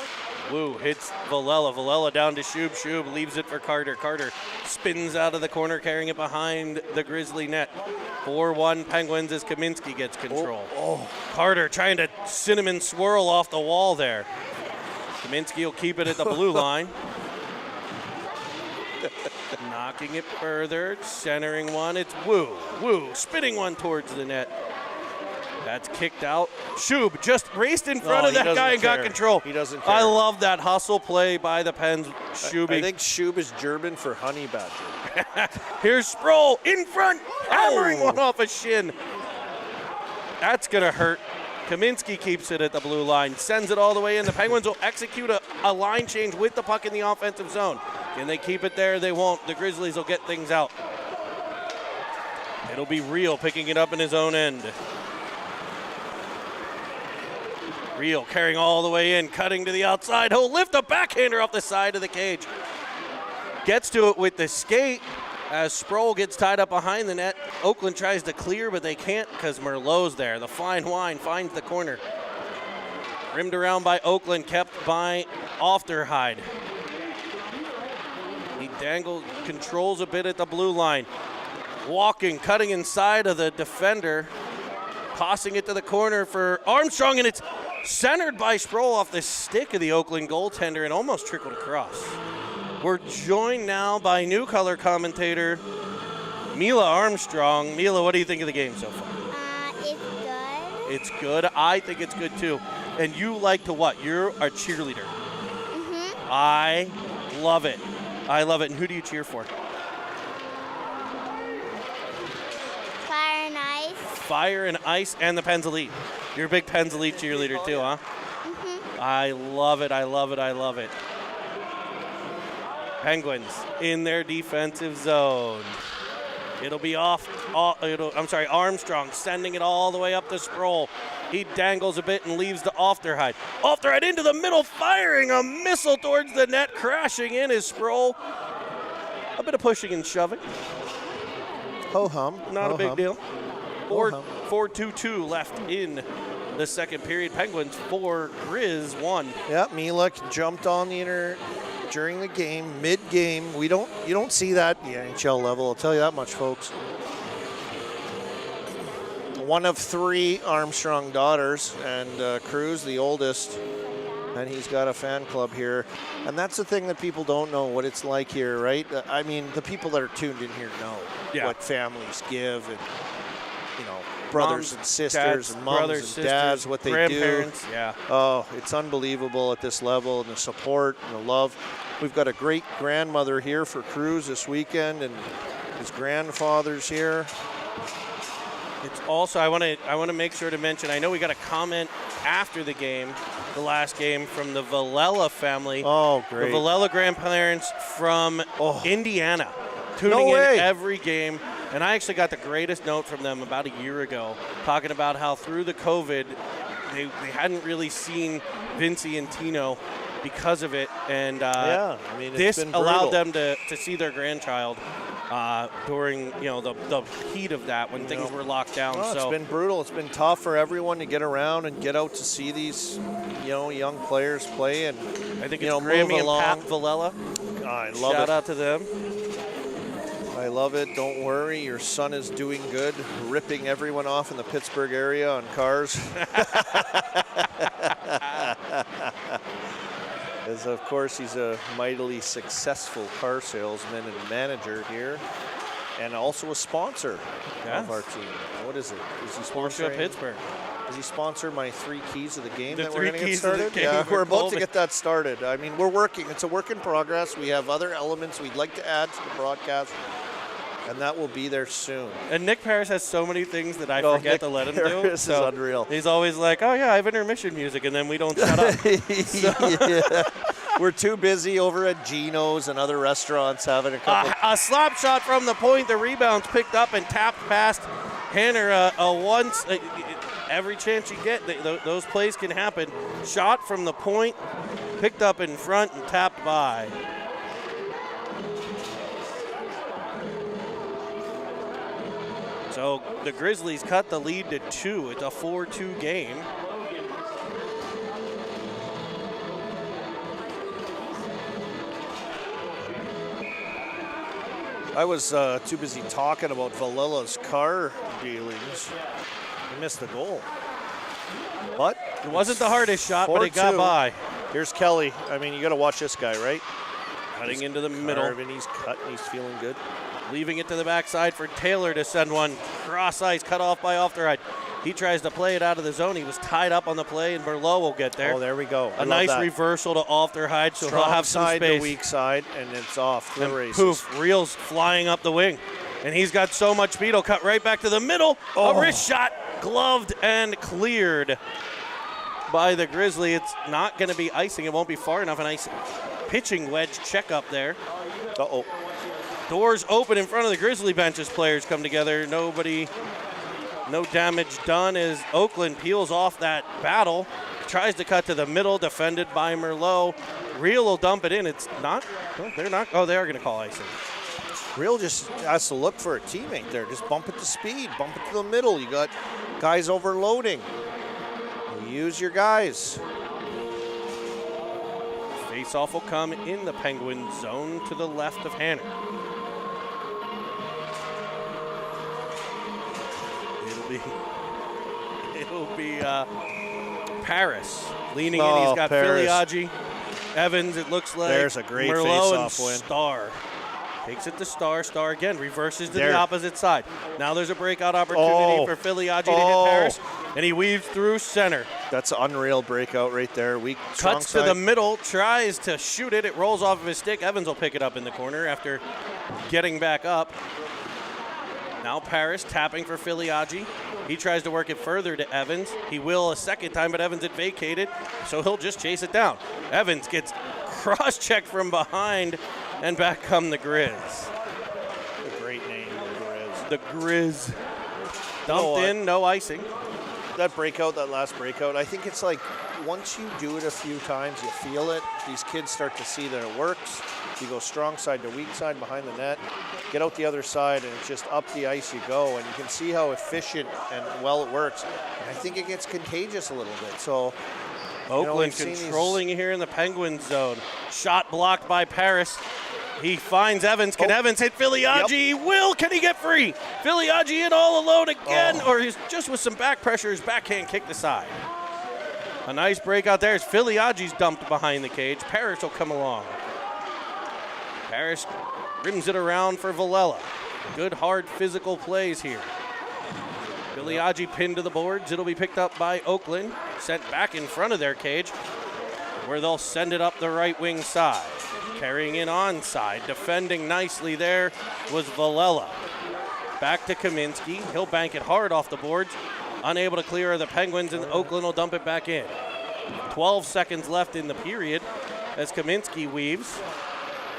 A: Wu hits Villela. Villela down to Shub. Shub leaves it for Carter. Carter spins out of the corner, carrying it behind the Grizzly net. 4-1 Penguins as Kaminsky gets control. Carter trying to cinnamon swirl off the wall there. Kaminsky will keep it at the blue line. Knocking it further, centering one. It's Wu. Wu spinning one towards the net. That's kicked out. Shub just raced in front of that guy and got control.
B: He doesn't care.
A: I love that hustle play by the Pens. Shuby.
B: I think Shub is German for honey badger.
A: Here's Sproul in front, hammering one off a shin. That's going to hurt. Kaminsky keeps it at the blue line, sends it all the way in. The Penguins will execute a line change with the puck in the offensive zone. Can they keep it there? They won't. The Grizzlies will get things out. It'll be Real picking it up in his own end. Real carrying all the way in, cutting to the outside. He'll lift a backhander off the side of the cage. Gets to it with the skate as Sproul gets tied up behind the net. Oakland tries to clear, but they can't because Merlot's there. The fine wine finds the corner. Rimmed around by Oakland, kept by Ofterhide. He controls a bit at the blue line. Walking, cutting inside of the defender. Tossing it to the corner for Armstrong, and it's centered by Sproul off the stick of the Oakland goaltender and almost trickled across. We're joined now by new color commentator Mila Armstrong. Mila, what do you think of the game so far?
C: It's good.
A: It's good. I think it's good too. And you like to what? You're a cheerleader.
C: Mm-hmm.
A: I love it. I love it. And who do you cheer for?
C: Fire and Ice.
A: Fire and Ice and the Pens Elite. You're a big Pens Elite cheerleader too, huh?
C: Mm-hmm.
A: I love it. I love it. I love it. Penguins in their defensive zone. It'll be Armstrong sending it all the way up to Sproul. He dangles a bit and leaves to Ofterhide. Ofterhide into the middle, firing a missile towards the net. Crashing in is Sproul. A bit of pushing and shoving.
B: Ho-hum.
A: Not a big deal. 4-2-2 left in the second period. Penguins 4, Grizz 1.
B: Yeah, Mila jumped on the inner during the game, mid-game. You don't see that at the NHL level, I'll tell you that much, folks. One of 3 Armstrong daughters, and Cruz, the oldest, and he's got a fan club here. And that's the thing that people don't know what it's like here, right? I mean, the people that are tuned in here know what families give and, brothers and sisters and moms and dads, what they do.
A: Yeah.
B: Oh, it's unbelievable at this level, and the support and the love. We've got a great grandmother here for Cruz this weekend, and his grandfather's here.
A: It's also, I want to make sure to mention, I know we got a comment after the game, the last game, from the Villela family.
B: Oh, great.
A: The Villela grandparents from Indiana, tuning in every game. And I actually got the greatest note from them about a year ago, talking about how through the COVID, they hadn't really seen Vincy and Tino because of it. And this allowed them to see their grandchild during the heat of that when things were locked down.
B: It's been brutal. It's been tough for everyone to get around and get out to see these young players play. And
A: I think it's Grammy and Pat Villela.
B: I love it.
A: Shout out to them.
B: I love it. Don't worry. Your son is doing good, ripping everyone off in the Pittsburgh area on cars. As, of course, he's a mightily successful car salesman and manager here, and also a sponsor of our team. What is it? Is he sponsoring
A: Pittsburgh?
B: Does he sponsor my 3 keys of the game
A: that
B: we're going to get started? Yeah, we're about to get that started. I mean, we're working. It's a work in progress. We have other elements we'd like to add to the broadcast. And that will be there soon.
A: And Nick Paris has so many things that I forget
B: Nick
A: to let him do.
B: Paris is unreal.
A: He's always like, oh, yeah, I have intermission music, and then we don't shut up.
B: Yeah. We're too busy over at Gino's and other restaurants having a couple.
A: A slap shot from the point. The rebound's picked up and tapped past Hanner once. Every chance you get, those plays can happen. Shot from the point, picked up in front and tapped by. So the Grizzlies cut the lead to 2. It's a 4-2 game.
B: I was too busy talking about Valilla's car dealings. He missed the goal. But
A: it wasn't the hardest shot, but it
B: 4-2.
A: got by.
B: Here's Kelly. I mean, you got to watch this guy, right?
A: Cutting into the middle.
B: He's cutting. He's feeling good.
A: Leaving it to the backside for Taylor to send one cross ice, cut off by Ofterhide. He tries to play it out of the zone. He was tied up on the play, and Merlot will get there.
B: Oh, there we go.
A: A nice reversal to Ofterhide, so he'll have some
B: side
A: space.
B: to weak side, and it's off to the races.
A: Poof, Reel's flying up the wing. And he's got so much speed, he'll cut right back to the middle.
B: Oh.
A: A wrist shot, gloved and cleared by the Grizzly. It's not going to be icing. It won't be far enough. A nice pitching wedge check up there.
B: Uh-oh.
A: Doors open in front of the Grizzly bench as players come together. No damage done as Oakland peels off that battle. Tries to cut to the middle, defended by Merlot. Reel will dump it in. It's not, they're not, oh, they are going to call icing.
B: Real just has to look for a teammate there. Just bump it to speed, bump it to the middle. You got guys overloading. Use your guys.
A: Face-off will come in the Penguin zone to the left of Hanner. It'll be Paris leaning in. He's got Filiaggi, Evans. It looks like
B: there's a great
A: Merlot
B: face-off
A: and
B: win.
A: Star takes it to Star. Star again reverses to the opposite side. Now there's a breakout opportunity for Filiaggi to hit Paris, and he weaves through center.
B: That's an unreal breakout right there. Weak,
A: cuts to the middle, tries to shoot it. It rolls off of his stick. Evans will pick it up in the corner after getting back up. Now Paris tapping for Filiaggi. He tries to work it further to Evans. He will a second time, but Evans had vacated, so he'll just chase it down. Evans gets cross-checked from behind, and back come the Grizz.
B: A great name, the Grizz.
A: The Grizz. Dumped in, no icing.
B: That breakout, that last breakout, I think it's like once you do it a few times, you feel it. These kids start to see that it works. You go strong side to weak side behind the net, get out the other side, and it's just up the ice you go. And you can see how efficient and well it works. And I think it gets contagious a little bit. So
A: Oakland controlling here in the Penguin zone. Shot blocked by Paris. He finds Evans. Can Evans hit Filiaggi? Yep. He will. Can he get free? Filiaggi in all alone again, or he's just with some back pressure. His backhand kicked aside. A nice breakout there as Filiaggi's dumped behind the cage. Paris will come along. Paris rims it around for Villela. Good, hard, physical plays here. Filiaggi pinned to the boards. It'll be picked up by Oakland. Sent back in front of their cage, where they'll send it up the right wing side. Carrying in onside. Defending nicely there was Villela. Back to Kaminsky. He'll bank it hard off the boards. Unable to clear the Penguins, and Oakland will dump it back in. 12 seconds left in the period as Kaminsky weaves.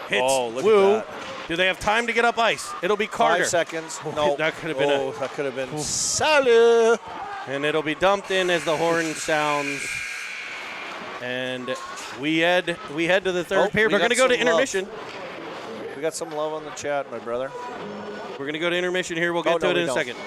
A: Hits Wu.
B: At that.
A: Do they have time to get up ice? It'll be Carter.
B: 5 seconds.
A: No. That could have been
B: that could have been Salut.
A: And it'll be dumped in as the horn sounds. And we head to the third period. We're going to go to intermission.
B: We got some love on the chat, my brother.
A: We're going to go to intermission here. We'll get to it in a second.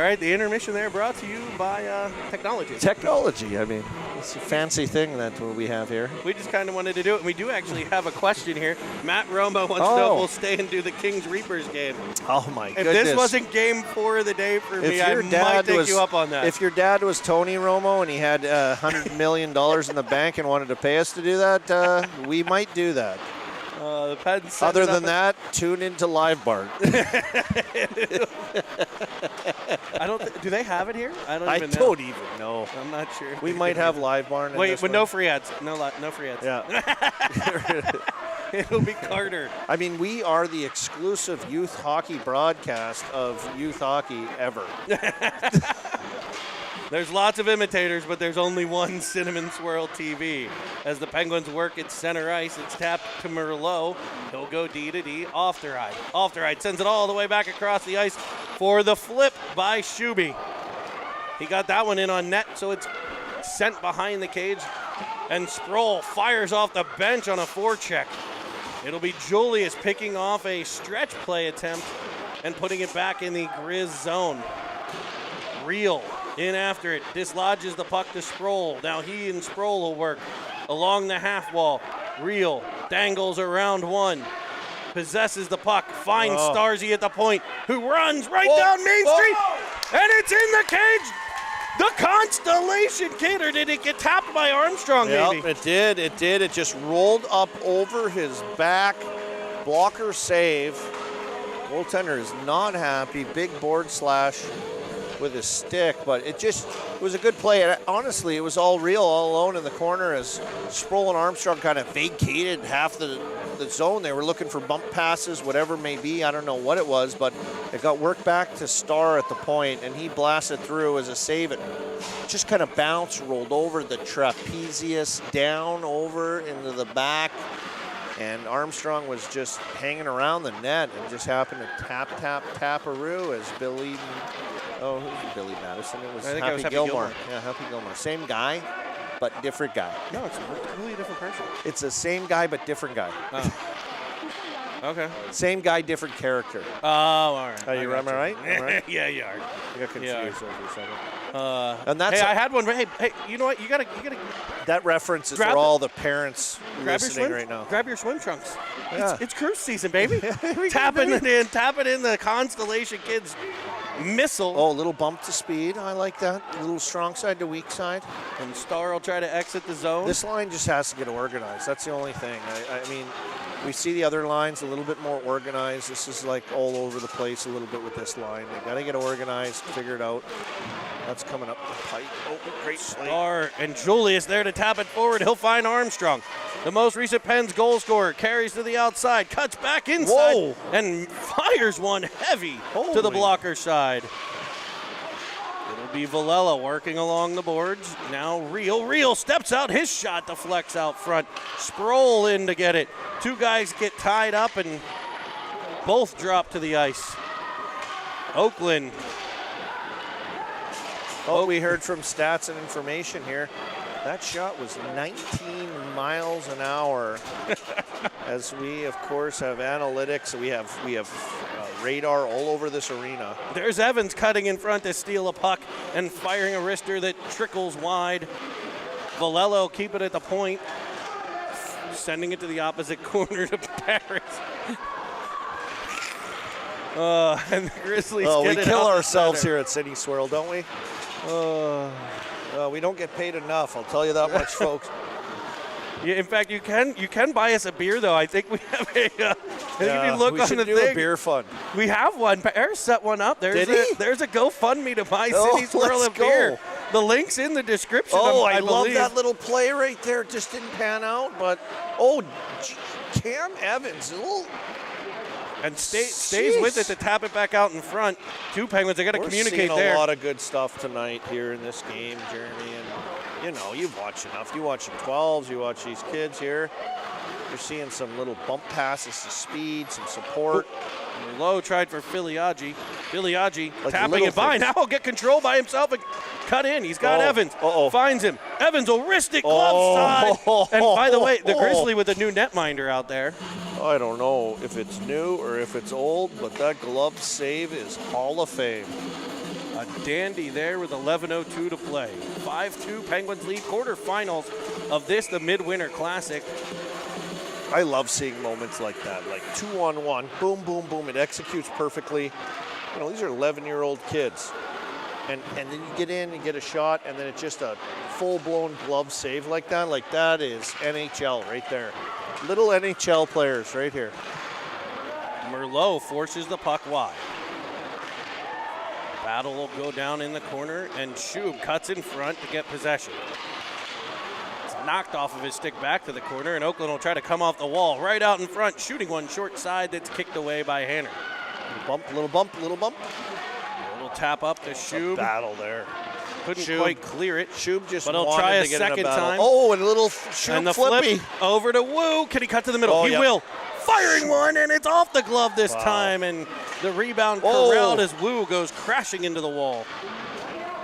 A: right, the intermission there brought to you by technology.
B: Technology, I mean, it's a fancy thing that we have here.
A: We just kind of wanted to do it, and we do actually have a question here. Matt Romo wants to know if we'll stay and do the Kings Reapers game.
B: Oh, my
A: If
B: goodness.
A: this wasn't game 4 of the day for me, I might take you up on that.
B: If your dad was Tony Romo and he had $100 million in the bank and wanted to pay us to do that, we might do that.
A: The Pens
B: Other than that, tune into Live Bart.
A: Do they have it here? I don't even know.
B: don't even know.
A: I'm not sure.
B: We might have Live Barn.
A: Wait, but no free ads. No free ads.
B: Yeah.
A: It'll be Carter.
B: I mean, we are the exclusive youth hockey broadcast of youth hockey ever.
A: There's lots of imitators, but there's only one Cinnamon Swirl TV. As the Penguins work at center ice, it's tapped to Merlot. He'll go D to D. Ofteride. Ofteride sends it all the way back across the ice for the flip by Shuby. He got that one in on net, so it's sent behind the cage. And Sproul fires off the bench on a forecheck. It'll be Julius picking off a stretch play attempt and putting it back in the Grizz zone. Real in after it, dislodges the puck to Sproul. Now he and Sproul will work along the half wall. Real dangles around one, possesses the puck, finds Starzy at the point, who runs right down Main Street, and it's in the cage. The Constellation Kid, or did it get tapped by Armstrong, maybe?
B: Yep, it did. It did. It just rolled up over his back. Blocker save. Goaltender is not happy. Big board slash with his stick, but it was a good play. And honestly, it was all Real all alone in the corner as Sproul and Armstrong kind of vacated half the zone. They were looking for bump passes, whatever it may be. I don't know what it was, but it got worked back to Starr at the point, and he blasted through as a save. It just kind of bounced, rolled over the trapezius, down over into the back, and Armstrong was just hanging around the net and just happened to tap-a-roo as Billy. Oh, who's Billy Madison? It was Happy Gilmore. Yeah, Happy Gilmore. Same guy, but different guy.
A: No, it's a completely different person.
B: It's the same guy, but different guy.
A: Oh. Okay.
B: Same guy, different character.
A: Oh, all right.
B: Are you am I right? Am I right?
A: Yeah, you are.
B: I got confused there for a second.
A: And that's I had one. Hey, you know what? You gotta.
B: That reference is for all the parents listening right now.
A: Grab your swim trunks.
B: Yeah.
A: It's cruise season, baby. Tapping it in the Constellation Kids missile.
B: Oh, a little bump to speed. I like that. A little strong side to weak side.
A: And Starr will try to exit the zone.
B: This line just has to get organized. That's the only thing. I mean, we see the other lines a little bit more organized. This is like all over the place a little bit with this line. They got to get organized, figure it out. That's coming up the pipe. Oh, great play.
A: Starr and Julius there to tap it forward. He'll find Armstrong. The most recent Pens goal scorer carries to the outside, cuts back inside, and fires one heavy to the blocker side. It'll be Villela working along the boards. Now Real steps out. His shot deflects out front. Sproul in to get it. Two guys get tied up and both drop to the ice. Oakland.
B: Oh, we heard from stats and information here. That shot was 19 miles an hour. As we, of course, have analytics. We have radar all over this arena.
A: There's Evans cutting in front to steal a puck and firing a wrister that trickles wide. Villela keep it at the point, sending it to the opposite corner to Paris. And the Grizzlies
B: we kill ourselves here at City Swirl, don't we? We don't get paid enough, I'll tell you that much, folks.
A: Yeah, in fact, you can buy us a beer, though. I think we have a. If you look
B: we
A: on
B: should
A: the
B: do
A: thing,
B: a beer fund.
A: We have one. Paris set one up. There's a GoFundMe to buy City Swirl
B: let's
A: of beer.
B: go.
A: The link's in the description.
B: I love
A: believe.
B: that little play right there. It just didn't pan out, but Cam Evans, a little.
A: And stays with it to tap it back out in front. Two Penguins, they got to communicate
B: seeing
A: there.
B: A lot of good stuff tonight here in this game, Jeremy. And, you've watched enough. You watch the 12s, you watch these kids here. You're seeing some little bump passes to speed, some support.
A: Low tried for Filiaggi. Filiaggi
B: like
A: tapping it by. Now he'll get control by himself and cut in. He's got Evans. Finds him. Evans will wrist it glove side. And by the way, the Grizzly with a new netminder out there.
B: I don't know if it's new or if it's old, but that glove save is Hall of Fame.
A: A dandy there with 11:02 to play. 5-2 Penguins lead, quarterfinals of this, the Midwinter Classic.
B: I love seeing moments like that, like 2-on-1, boom, boom, boom. It executes perfectly. You know, these are 11-year-old kids. And then you get in, you get a shot, and then it's just a full-blown glove save like that. Like, that is NHL right there. Little NHL players right here.
A: Merlot forces the puck wide. Battle will go down in the corner, and Shub cuts in front to get possession. It's knocked off of his stick back to the corner, and Oakland will try to come off the wall right out in front, shooting one short side that's kicked away by Hanner.
B: Little bump.
A: A little tap up to Shub.
B: Battle there.
A: Couldn't quite clear it.
B: Shub just
A: but he'll
B: wanted
A: try a
B: to get
A: second
B: in a battle.
A: time.
B: Oh, and a little Shub
A: and the
B: flippy.
A: flip over to Wu. Can he cut to the middle?
B: Oh,
A: He
B: yep.
A: will. Firing one, and it's off the glove this time, and the rebound corralled as Wu goes crashing into the wall.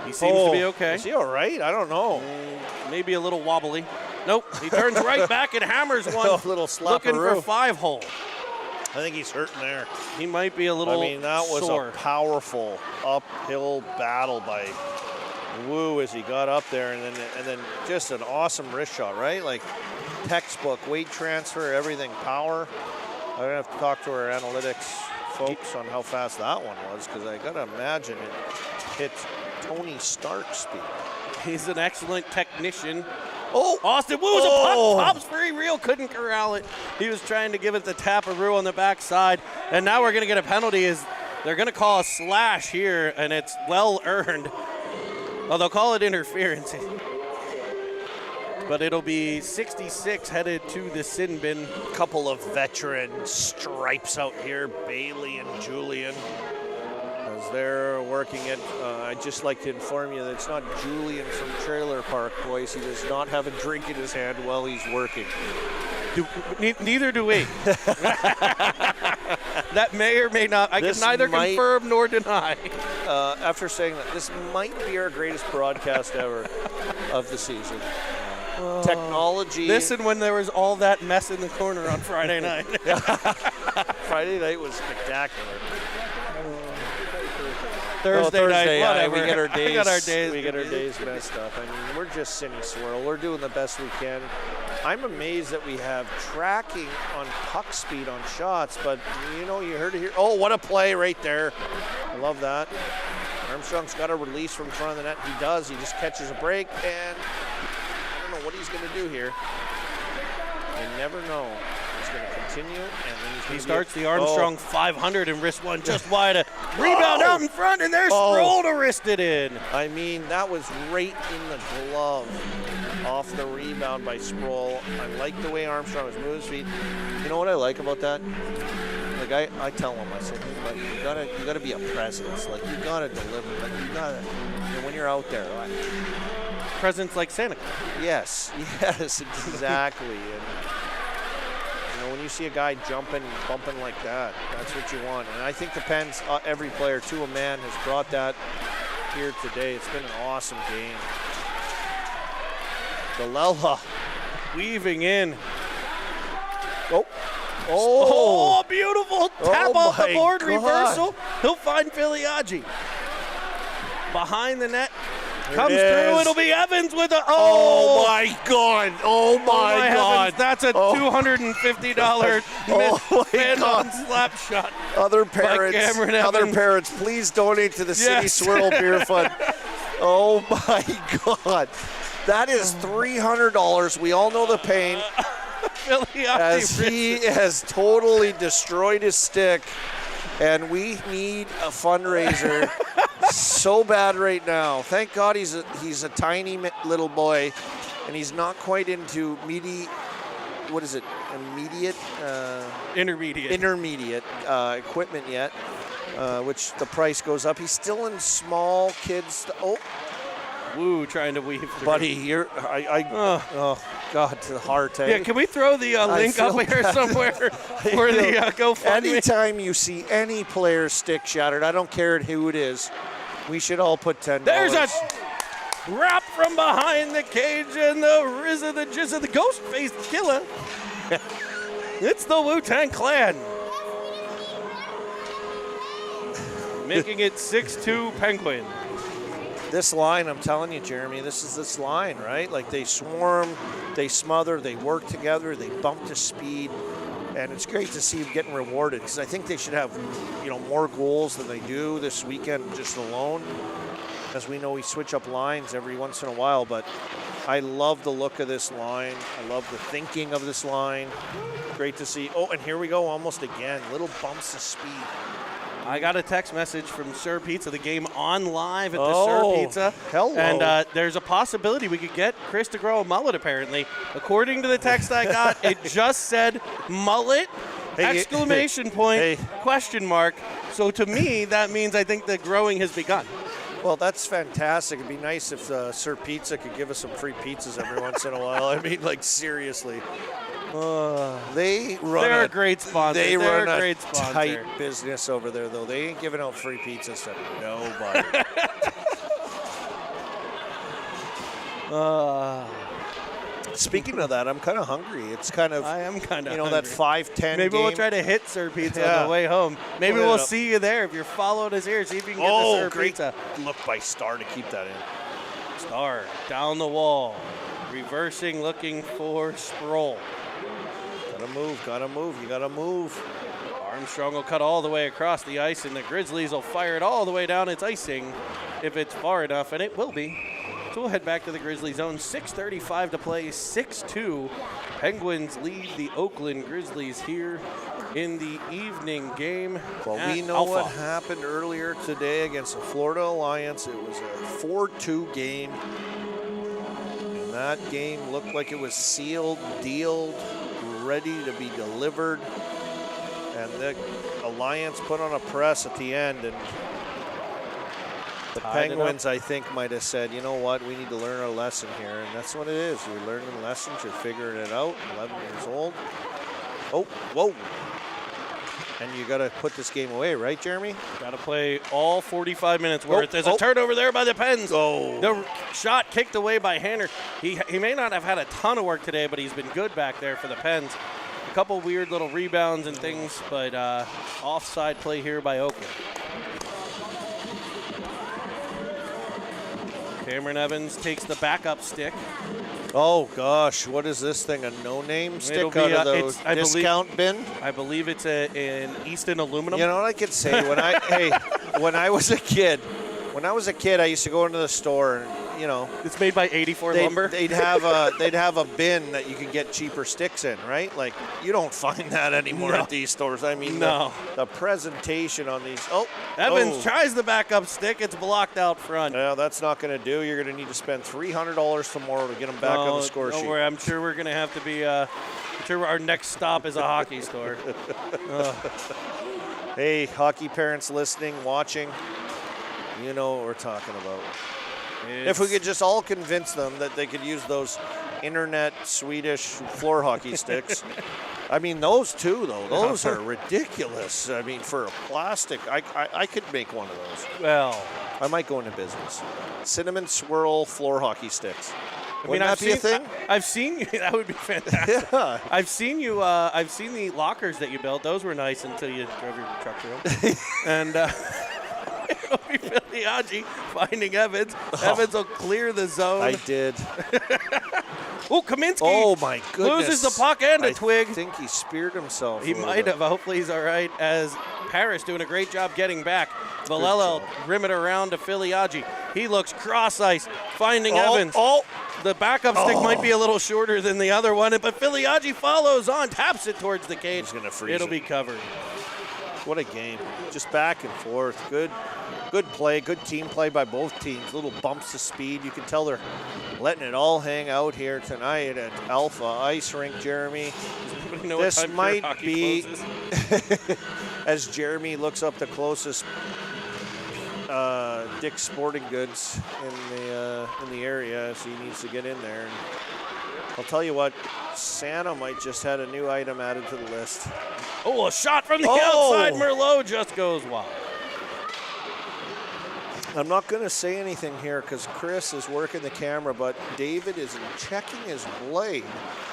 A: He seems to be okay.
B: Is he all right? I don't know.
A: Maybe a little wobbly. Nope. He turns right back and hammers one.
B: A little
A: looking for
B: slapperoo.
A: 5-hole.
B: I think he's hurting there.
A: He might be a little
B: that was
A: sore.
B: a powerful uphill battle by Wu as he got up there, and then just an awesome wrist shot, right? Like textbook weight transfer, everything power. I'm gonna have to talk to our analytics folks on how fast that one was, because I gotta imagine it hit Tony Stark speed.
A: He's an excellent technician.
B: Oh,
A: Austin Wu was a puck, pops very real, couldn't corral it. He was trying to give it the taparoo on the backside, and now we're going to get a penalty. They're going to call a slash here, and it's well earned. Well, they'll call it interference. But it'll be 66 headed to the sin bin.
B: Couple of veteran stripes out here, Bailey and Julian. As they're working it, I'd just like to inform you that it's not Julian from Trailer Park Boys. He does not have a drink in his hand while he's working.
A: Neither do we. That may or may not. I can neither confirm nor deny.
B: After saying that, this might be our greatest broadcast ever of the season. Technology.
A: This and when there was all that mess in the corner on Friday night.
B: Friday night was spectacular.
A: Thursday night, whatever.
B: We get our days.
A: We got our days.
B: We get our days messed up. I mean, we're just Cine Swirl. We're doing the best we can. I'm amazed that we have tracking on puck speed on shots, but you know, you heard it here. Oh, what a play right there! I love that. Armstrong's got a release from front of the net. He does. He just catches a break, and I don't know what he's going to do here. You never know. He's going to continue, and then
A: he starts the Armstrong 500 and wrist one just wide. A rebound out in front, and there's Sproul to wrist it in.
B: I mean, that was right in the glove off the rebound by Sproul. I like the way Armstrong was moving his feet. You know what I like about that? Like I tell him, I said, but you gotta be a presence. Like you gotta deliver. Like you gotta. And when you're out there,
A: presence like Santa Claus.
B: Yes, exactly. And when you see a guy jumping, bumping like that, that's what you want. And I think the Pens, every player to a man, has brought that here today. It's been an awesome game. Galella
A: weaving in.
B: Oh,
A: beautiful tap off the board,
B: God.
A: Reversal. He'll find Filiaggi. Behind the net. Comes
B: it
A: through.
B: is.
A: It'll be Evans with a.
B: Oh my God! Oh my God!
A: Heavens, that's a $250 on slap shot.
B: Other
A: Cameron Evans.
B: parents, please donate to the City Swirl Beer Fund. Oh my God! That is $300. We all know the pain. As he has totally destroyed his stick, and we need a fundraiser so bad right now. Thank God he's a tiny little boy, and he's not quite into intermediate equipment yet, which the price goes up. He's still in small kids.
A: Woo, trying to weave through.
B: Buddy, oh God, to the heart.
A: Yeah, can we throw the link up here somewhere for the GoFundMe?
B: Anytime you see any player's stick shattered, I don't care who it is, we should all put $10.
A: There's a wrap from behind the cage, and the Riz of the Jizz of the ghost-faced killer. It's the Wu-Tang Clan. Making it 6-2 Penguins.
B: This line, I'm telling you, Jeremy, this line, right? Like they swarm, they smother, they work together, they bump to speed, and it's great to see them getting rewarded because I think they should have, more goals than they do this weekend just alone. As we know, we switch up lines every once in a while, but I love the look of this line. I love the thinking of this line. Great to see. Oh, and here we go almost again. Little bumps of speed.
A: I got a text message from Sir Pizza, the game on live at the Sir Pizza.
B: Hello.
A: And there's a possibility we could get Chris to grow a mullet, apparently. According to the text I got, it just said mullet, exclamation point, question mark. So to me, that means I think the growing has begun.
B: Well, that's fantastic. It'd be nice if Sir Pizza could give us some free pizzas every once in a while. I mean, like, seriously. They're
A: a great sponsor.
B: They're
A: a
B: a
A: great sponsor.
B: tight business over there, though. They ain't giving out free pizzas to nobody. Speaking of that, I'm kind of hungry. It's kind of,
A: I am kind of
B: hungry. That 5-10
A: Maybe
B: game.
A: we'll try to hit Sir Pizza on the way home. Maybe we'll see you there. If you're following us here, see if you can get the Sir
B: great
A: Pizza.
B: Look by Star to keep that in.
A: Star down the wall, reversing, looking for Sproul.
B: Gotta move, you gotta move.
A: Armstrong will cut all the way across the ice, and the Grizzlies will fire it all the way down its icing if it's far enough, and it will be. So we'll head back to the Grizzly zone. 6:35 to play, 6-2. Penguins lead the Oakland Grizzlies here in the evening game.
B: Well, we know what happened earlier today against the Florida Alliance. It was a 4-2 game. And that game looked like it was sealed, dealed, ready to be delivered. And the Alliance put on a press at the end, and the Penguins, I think, might have said, you know what, we need to learn our lesson here. And that's what it is. You're learning lessons. You're figuring it out. 11 years old. Oh, whoa. And you got to put this game away, right, Jeremy?
A: Got to play all 45 minutes worth. There's a turnover there by the Pens. The shot kicked away by Hanner. He may not have had a ton of work today, but he's been good back there for the Pens. A couple weird little rebounds and things, but offside play here by Oakland. Cameron Evans takes the backup stick.
B: Oh, gosh. What is this thing? A no-name stick out of the discount bin?
A: I believe it's an Easton aluminum.
B: You know what I could say? When I was a kid, I used to go into the store and,
A: it's made by 84 Lumber.
B: They'd have a bin that you could get cheaper sticks in, right? Like, you don't find that anymore at these stores. I mean, the presentation on these.
A: Evans tries the backup stick. It's blocked out front.
B: Yeah, that's not going to do. You're going to need to spend $300 tomorrow to get them back on the score sheet.
A: Don't worry. I'm sure we're going to have to be. I'm sure our next stop is a hockey store.
B: Hey, hockey parents listening, watching, you know what we're talking about. If we could just all convince them that they could use those internet Swedish floor hockey sticks. I mean, those too, though. Those are ridiculous. I mean, for a plastic, I could make one of those.
A: Well,
B: I might go into business. Cinnamon swirl floor hockey sticks.
A: Wouldn't that be a thing? I've seen you. That would be fantastic. Yeah. I've seen you. I've seen the lockers that you built. Those were nice until you drove your truck through them. And it'll be Filiaggi finding Evans. Evans will clear the zone.
B: I did.
A: Oh, Kaminsky.
B: Oh, my goodness.
A: Loses the puck and a twig.
B: I think he speared himself.
A: He might have. Hopefully he's all right, as Paris doing a great job getting back. Valello rim it around to Filiaggi. He looks cross-ice, finding Evans. The backup stick might be a little shorter than the other one, but Filiaggi follows on, taps it towards the cage.
B: He's gonna freeze
A: It'll be covered.
B: What a game. Just back and forth. Good play, good team play by both teams. Little bumps of speed. You can tell they're letting it all hang out here tonight at Alpha Ice Rink, Jeremy. This might be, as Jeremy looks up the closest Dick's Sporting Goods in the area, so he needs to get in there. And I'll tell you what, Santa might just had a new item added to the list.
A: Oh, a shot from the outside. Merlot just goes wide.
B: I'm not going to say anything here because Chris is working the camera, but David is checking his blade.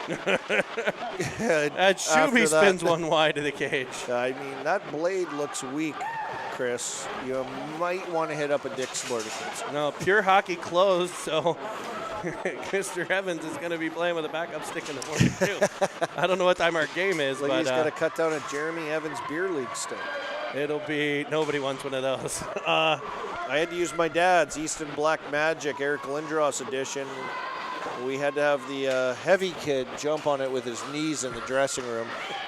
A: That Shuby spins one wide of the cage.
B: I mean, that blade looks weak. Chris, you might want to hit up a Dick's Sporting Goods.
A: No, Pure Hockey closed, so Mr. Evans is going to be playing with a backup stick in the morning, too. I don't know what time our game is,
B: Like
A: but
B: he's got to cut down a Jeremy Evans Beer League stick.
A: it'll be – nobody wants one of those.
B: I had to use my dad's Easton Black Magic Eric Lindros edition. We had to have the heavy kid jump on it with his knees in the dressing room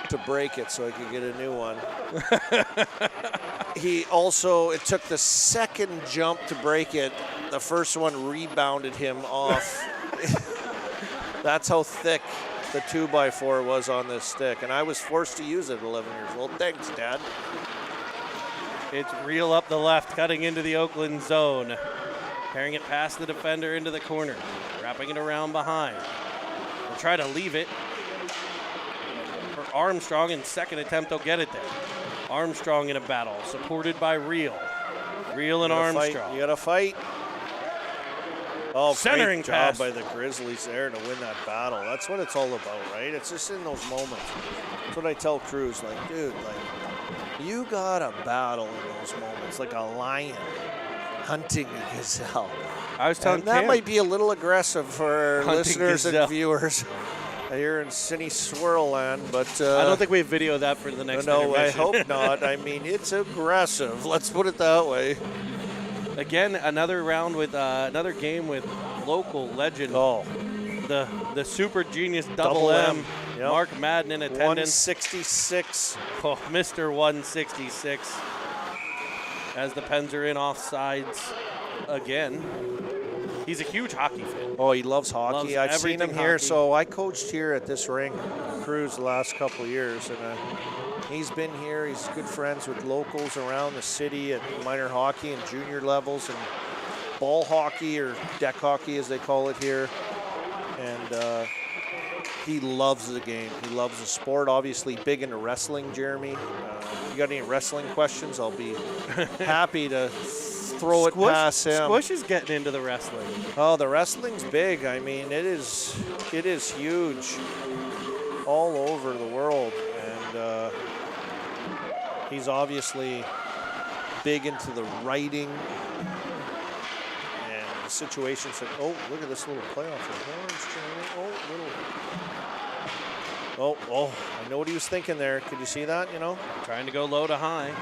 B: to break it so I could get a new one. It took the second jump to break it. The first one rebounded him off. That's how thick the 2x4 was on this stick. And I was forced to use it at 11 years old. Thanks, Dad.
A: It's Reel up the left, cutting into the Oakland zone. Carrying it past the defender into the corner. Wrapping it around behind. They'll try to leave it. For Armstrong in second attempt, they'll get it there. Armstrong in a battle, supported by Reel. Reel and Armstrong.
B: You got to fight. Oh,
A: Centering
B: great job
A: pass
B: by the Grizzlies there to win that battle. That's what it's all about, right? It's just in those moments. That's what I tell Cruz, like, dude, like, you got to battle in those moments, like a lion hunting a gazelle.
A: I was telling
B: that
A: Cam,
B: might be a little aggressive for
A: Hunting
B: listeners
A: gazelle.
B: and viewers here in Cine Swirl Land, but
A: I don't think we have video of that for the next
B: no, I
A: intermission.
B: hope not. I mean, it's aggressive. Let's put it that way.
A: Again, another round with another game with local legend.
B: Oh,
A: The super genius double M.
B: Yep.
A: Mark Madden in attendance.
B: 166.
A: Oh, Mr. 166. As the Pens are in offsides again. He's a huge hockey fan.
B: Oh, he loves hockey.
A: Loves
B: I've seen him
A: everything
B: here.
A: hockey.
B: So I coached here at this rink, Cruz, the last couple of years, and he's been here. He's good friends with locals around the city at minor hockey and junior levels and ball hockey or deck hockey as they call it here. And he loves the game. He loves the sport. Obviously big into wrestling, Jeremy. You got any wrestling questions? I'll be happy to throw it past him.
A: Squish is getting into the wrestling.
B: Oh, the wrestling's big. I mean, it is huge all over the world. And he's obviously big into the writing and the situations. That, oh, look at this little playoff for Horns, Jeremy. Oh, I know what he was thinking there. Could you see that, you know?
A: Trying to go low to high.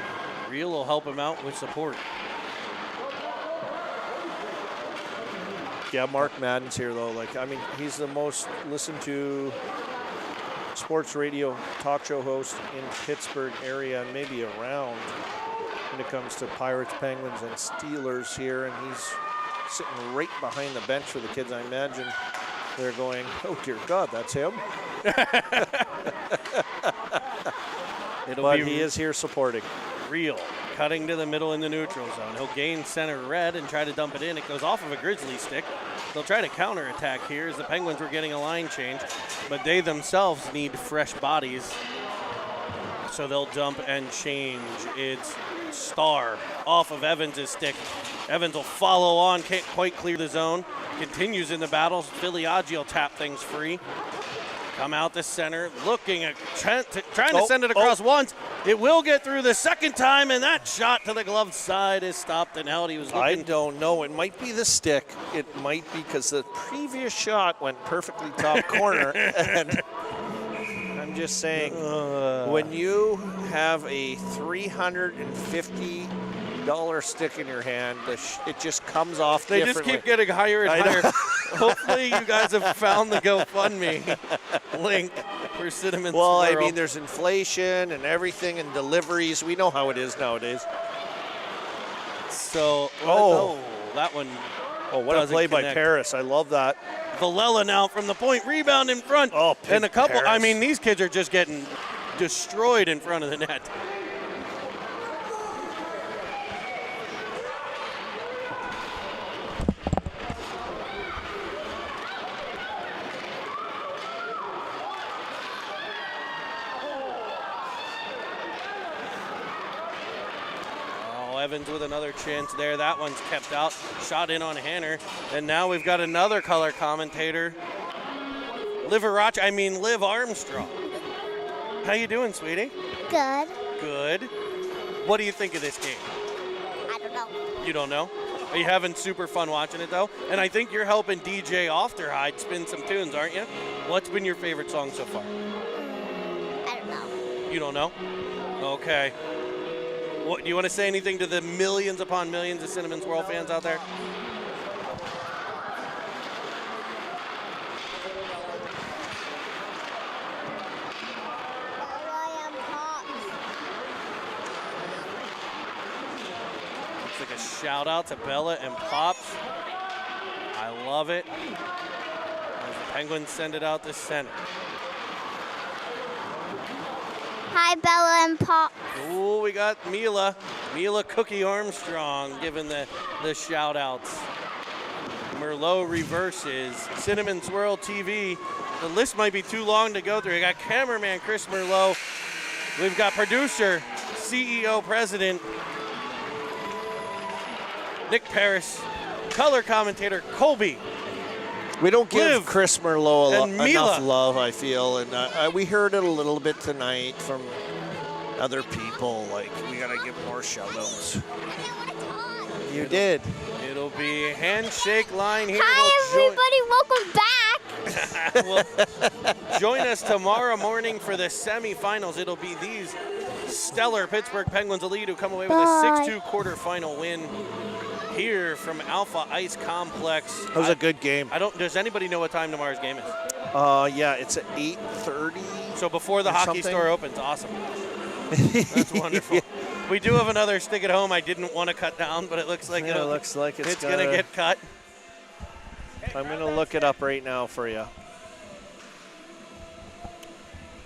A: Reel will help him out with support.
B: Yeah, Mark Madden's here, though. Like, I mean, he's the most listened to sports radio talk show host in Pittsburgh area and maybe around when it comes to Pirates, Penguins, and Steelers here. And he's sitting right behind the bench for the kids. I imagine they're going, oh, dear God, that's him. But he is here supporting.
A: Reel cutting to the middle in the neutral zone. He'll gain center red and try to dump it in. It goes off of a Grizzly stick. They'll try to counterattack here as the Penguins were getting a line change, but they themselves need fresh bodies. So they'll dump and change. It's Starr off of Evans' stick. Evans will follow on, can't quite clear the zone. Continues in the battle. Filiaggi will tap things free. Come out the center, looking at trying to send it across once. It will get through the second time, and that shot to the glove side is stopped and held. He was looking.
B: I don't know. It might be the stick. It might be because the previous shot went perfectly top corner. And I'm just saying, when you have a $350 stick in your hand, it just comes off
A: They
B: differently.
A: just keep getting higher and higher. Hopefully you guys have found the GoFundMe link for Cinnamon
B: Well,
A: Swirl.
B: I mean, there's inflation and everything and deliveries. We know how it is nowadays.
A: So, that one.
B: Oh, what a
A: doesn't
B: play
A: connect.
B: by Paris. I love that.
A: Villela now from the point, rebound in front.
B: Oh,
A: and a couple.
B: Paris.
A: I mean, these kids are just getting destroyed in front of the net. Evans with another chance there. That one's kept out. Shot in on Hanner. And now we've got another color commentator. Liv Armstrong. How you doing, sweetie?
C: Good.
A: Good. What do you think of this game? You don't know? Are you having super fun watching it, though? And I think you're helping DJ Ofterhide spin some tunes, aren't you? What's been your favorite song so far?
C: I don't know.
A: You don't know? Okay. What, do you want to say anything to the millions upon millions of Cinnamon Swirl fans out there? Looks like a shout out to Bella and Pops. I love it. As the Penguins send it out to center.
C: Hi, Bella and Pop.
A: Ooh, we got Mila Cookie Armstrong giving the shout outs. Merlot reverses. Cinnamon Swirl TV. The list might be too long to go through. We got cameraman Chris Merlot. We've got producer, CEO, president Nick Paris, color commentator Colby.
B: We don't give
A: Liv
B: Chris Merlot
A: and
B: enough
A: Mila.
B: love, I feel, and we heard it a little bit tonight from other people. Like, we gotta give more shout-outs. You did.
A: It'll be a handshake line here.
C: Hi, everybody. Welcome back.
A: Well, join us tomorrow morning for the semifinals. It'll be these stellar Pittsburgh Penguins Elite who come away with a 6-2 quarterfinal win here from Alpha Ice Complex.
B: It was a good game.
A: Does anybody know what time tomorrow's game is?
B: Yeah, it's at 8:30.
A: So before the hockey
B: something.
A: store opens. Awesome. That's wonderful. We do have another stick at home I didn't want to cut down, but it looks like
B: Yeah, it looks like it's
A: going to get cut.
B: I'm going to look it up right now for you.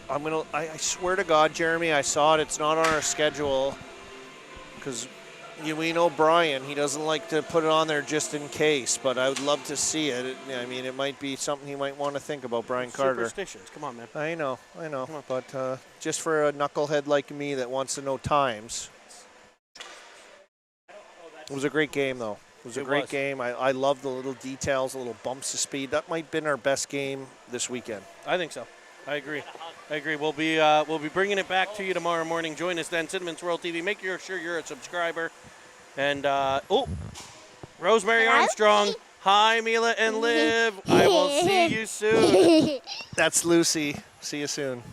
B: I swear to God, Jeremy, I saw it. It's not on our schedule because we know Brian. He doesn't like to put it on there just in case, but I would love to see it. I mean, it might be something he might want to think about, Brian Carter.
A: Superstitions. Come on, man.
B: I know. But just for a knucklehead like me that wants to know times. It was a great game, though. It was a great game. I love the little details, the little bumps of speed. That might have been our best game this weekend.
A: I think so. I agree. We'll be bringing it back to you tomorrow morning. Join us then, Cinnamon Swirl TV. Make sure you're a subscriber. And Rosemary Armstrong. Hi, Mila and Liv. I will see you soon.
B: That's Lucy. See you soon.